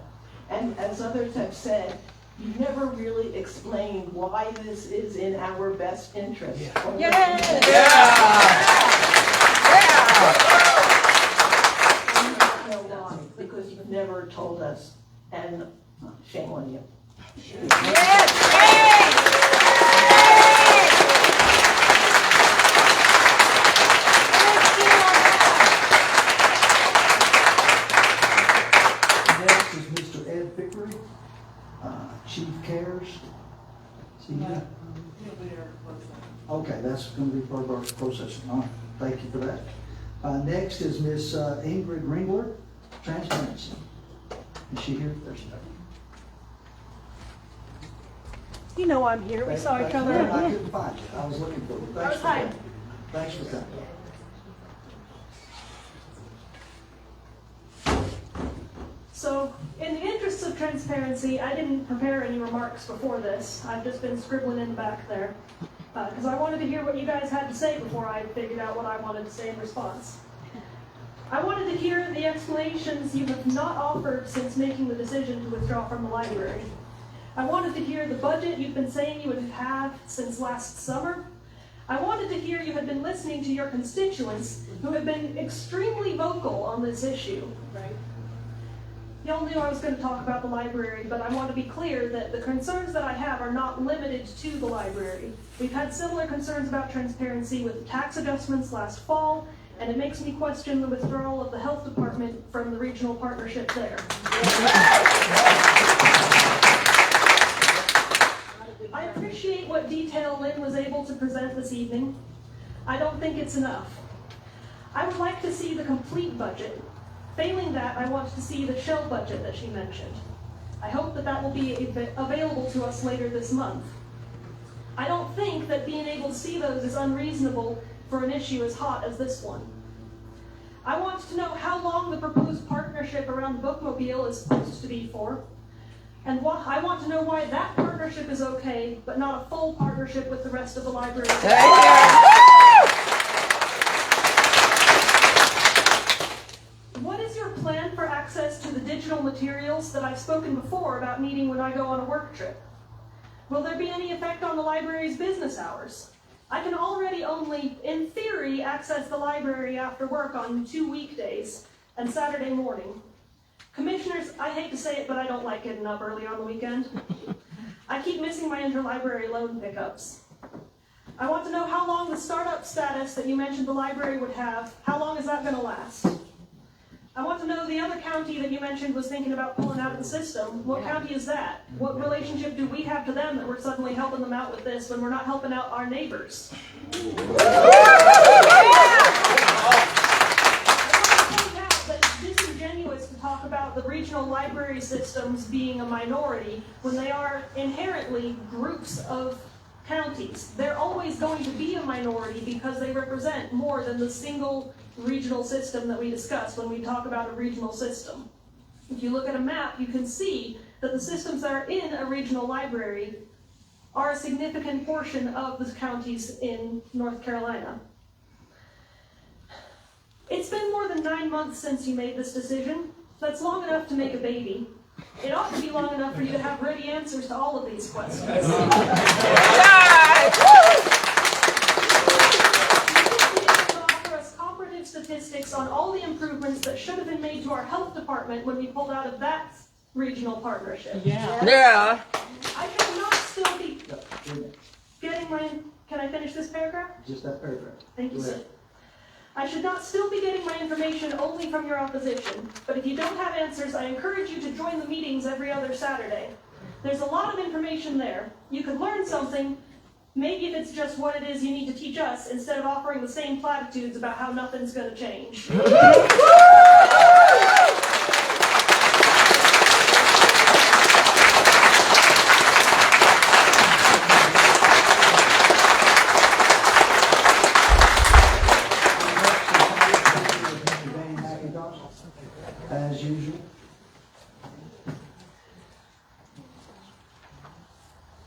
And as others have said, you've never really explained why this is in our best interest. Because you've never told us, and shame on you. Next is Mr. Ed Vickery, Chief Cares. See you. Okay, that's going to be part of our process. All right, thank you for that. Next is Ms. Ingrid Ringler, Transparency. Is she here? There she is. You know I'm here. We saw each other. I couldn't find you. I was looking for you. Thanks for coming. Thanks for coming. So, in the interest of transparency, I didn't prepare any remarks before this. I've just been scribbling in the back there. Because I wanted to hear what you guys had to say before I figured out what I wanted to say in response. I wanted to hear the explanations you have not offered since making the decision to withdraw from the library. I wanted to hear the budget you've been saying you would have since last summer. I wanted to hear you had been listening to your constituents who have been extremely vocal on this issue. Right? Y'all knew I was going to talk about the library, but I want to be clear that the concerns that I have are not limited to the library. We've had similar concerns about transparency with tax adjustments last fall, and it makes me question the withdrawal of the health department from the regional partnership there. detail Lynn was able to present this evening, I don't think it's enough. I would like to see the complete budget. Failing that, I want to see the shell budget that she mentioned. I hope that that will be available to us later this month. I don't think that being able to see those is unreasonable for an issue as hot as this one. I want to know how long the proposed partnership around the bookmobile is supposed to be for, and I want to know why that partnership is okay, but not a full partnership with the rest of the library. What is your plan for access to the digital materials that I've spoken before about needing when I go on a work trip? Will there be any effect on the library's business hours? I can already only, in theory, access the library after work on 2 weekdays and Saturday morning. Commissioners, I hate to say it, but I don't like getting up early on the weekend. I keep missing my interlibrary loan pickups. I want to know how long the startup status that you mentioned the library would have, how long is that going to last? I want to know the other county that you mentioned was thinking about pulling out of the system. What county is that? What relationship do we have to them that we're suddenly helping them out with this when we're not helping out our neighbors? I want to point out that it's disingenuous to talk about the regional library systems being a minority when they are inherently groups of counties. They're always going to be a minority because they represent more than the single regional system that we discuss when we talk about a regional system. If you look at a map, you can see that the systems that are in a regional library are a significant portion of the counties in North Carolina. It's been more than 9 months since you made this decision. That's long enough to make a baby. It ought to be long enough for you to have ready answers to all of these questions. Statistics on all the improvements that should have been made to our health department when we pulled out of that regional partnership. Yeah. I should not still be getting my, can I finish this paragraph? Just that paragraph. Thank you, sir. I should not still be getting my information only from your opposition, but if you don't have answers, I encourage you to join the meetings every other Saturday. There's a lot of information there. You could learn something. Maybe if it's just what it is you need to teach us, instead of offering the same platitudes about how nothing's going to change. As usual.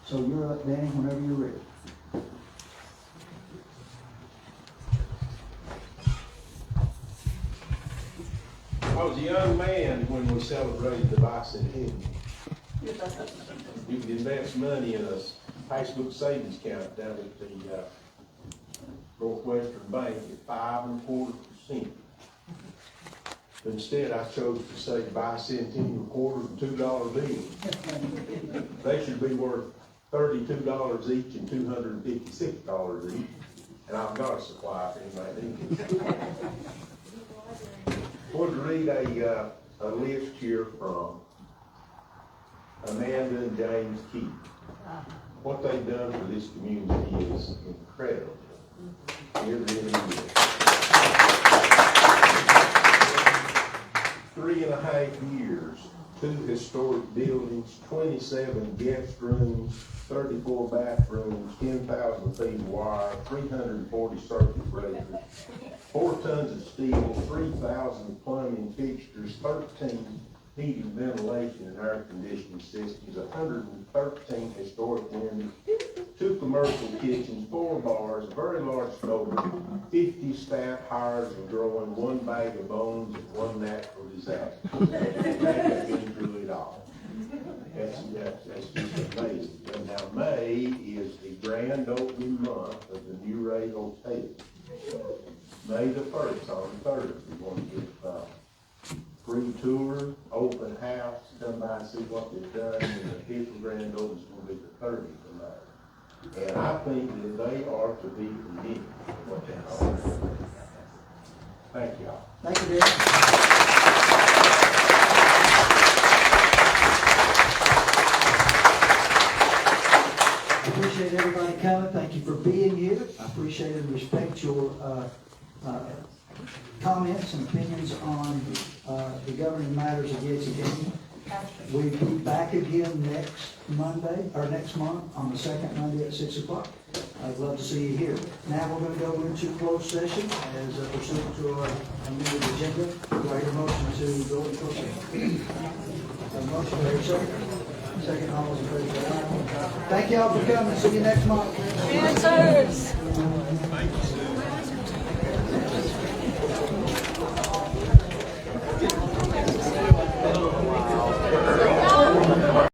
So you're up, Danny, whenever you're ready. I was a young man when we celebrated the bicentennial. You could invest money in a Facebook savings account down at the Northwestern Bank at 5.25%. Instead, I chose to say bicentennial quarters and $2 bills. They should be worth $32 each and $256 each, and I've got a supply if anybody needs it. I want to read a list here from Amanda and James Keith. What they've done for this community is incredible. It really is. 3.5 years, 2 historic buildings, 27 guest rooms, 34 bathrooms, 10,000 feet of wire, 340 circuit breakers, 4 tons of steel, 3,000 plumbing fixtures, 13 heating, ventilation, and air conditioning systems, 113 historic windows, 2 commercial kitchens, 4 bars, a very large stove, 50 staff hires and growing, 1 bag of bones, and 1 natural disaster. They've been through it all. That's just amazing. And now May is the grand opening month of the New Ray Hotel. May the 1st, on the 3rd, we're going to get free tour, open house, come by and see what they've done, and the official grand opening is going to be the 30th of May. And I think that they are to be commended for what they are. Thank y'all. Thank you, Darren. Appreciate appreciate everybody coming. Thank you for being here. I appreciate and respect your comments and opinions on the governing matters of Yancey County. We'll be back again next Monday, or next month, on the second Monday at 6 o'clock. I'd love to see you here. Now we're going to go into closed session as pursuant to our amended agenda. Do I hear a motion to go into closed session? A motion, do I hear a second? Second, all those in favor, say aye. Thank y'all for coming. See you next month.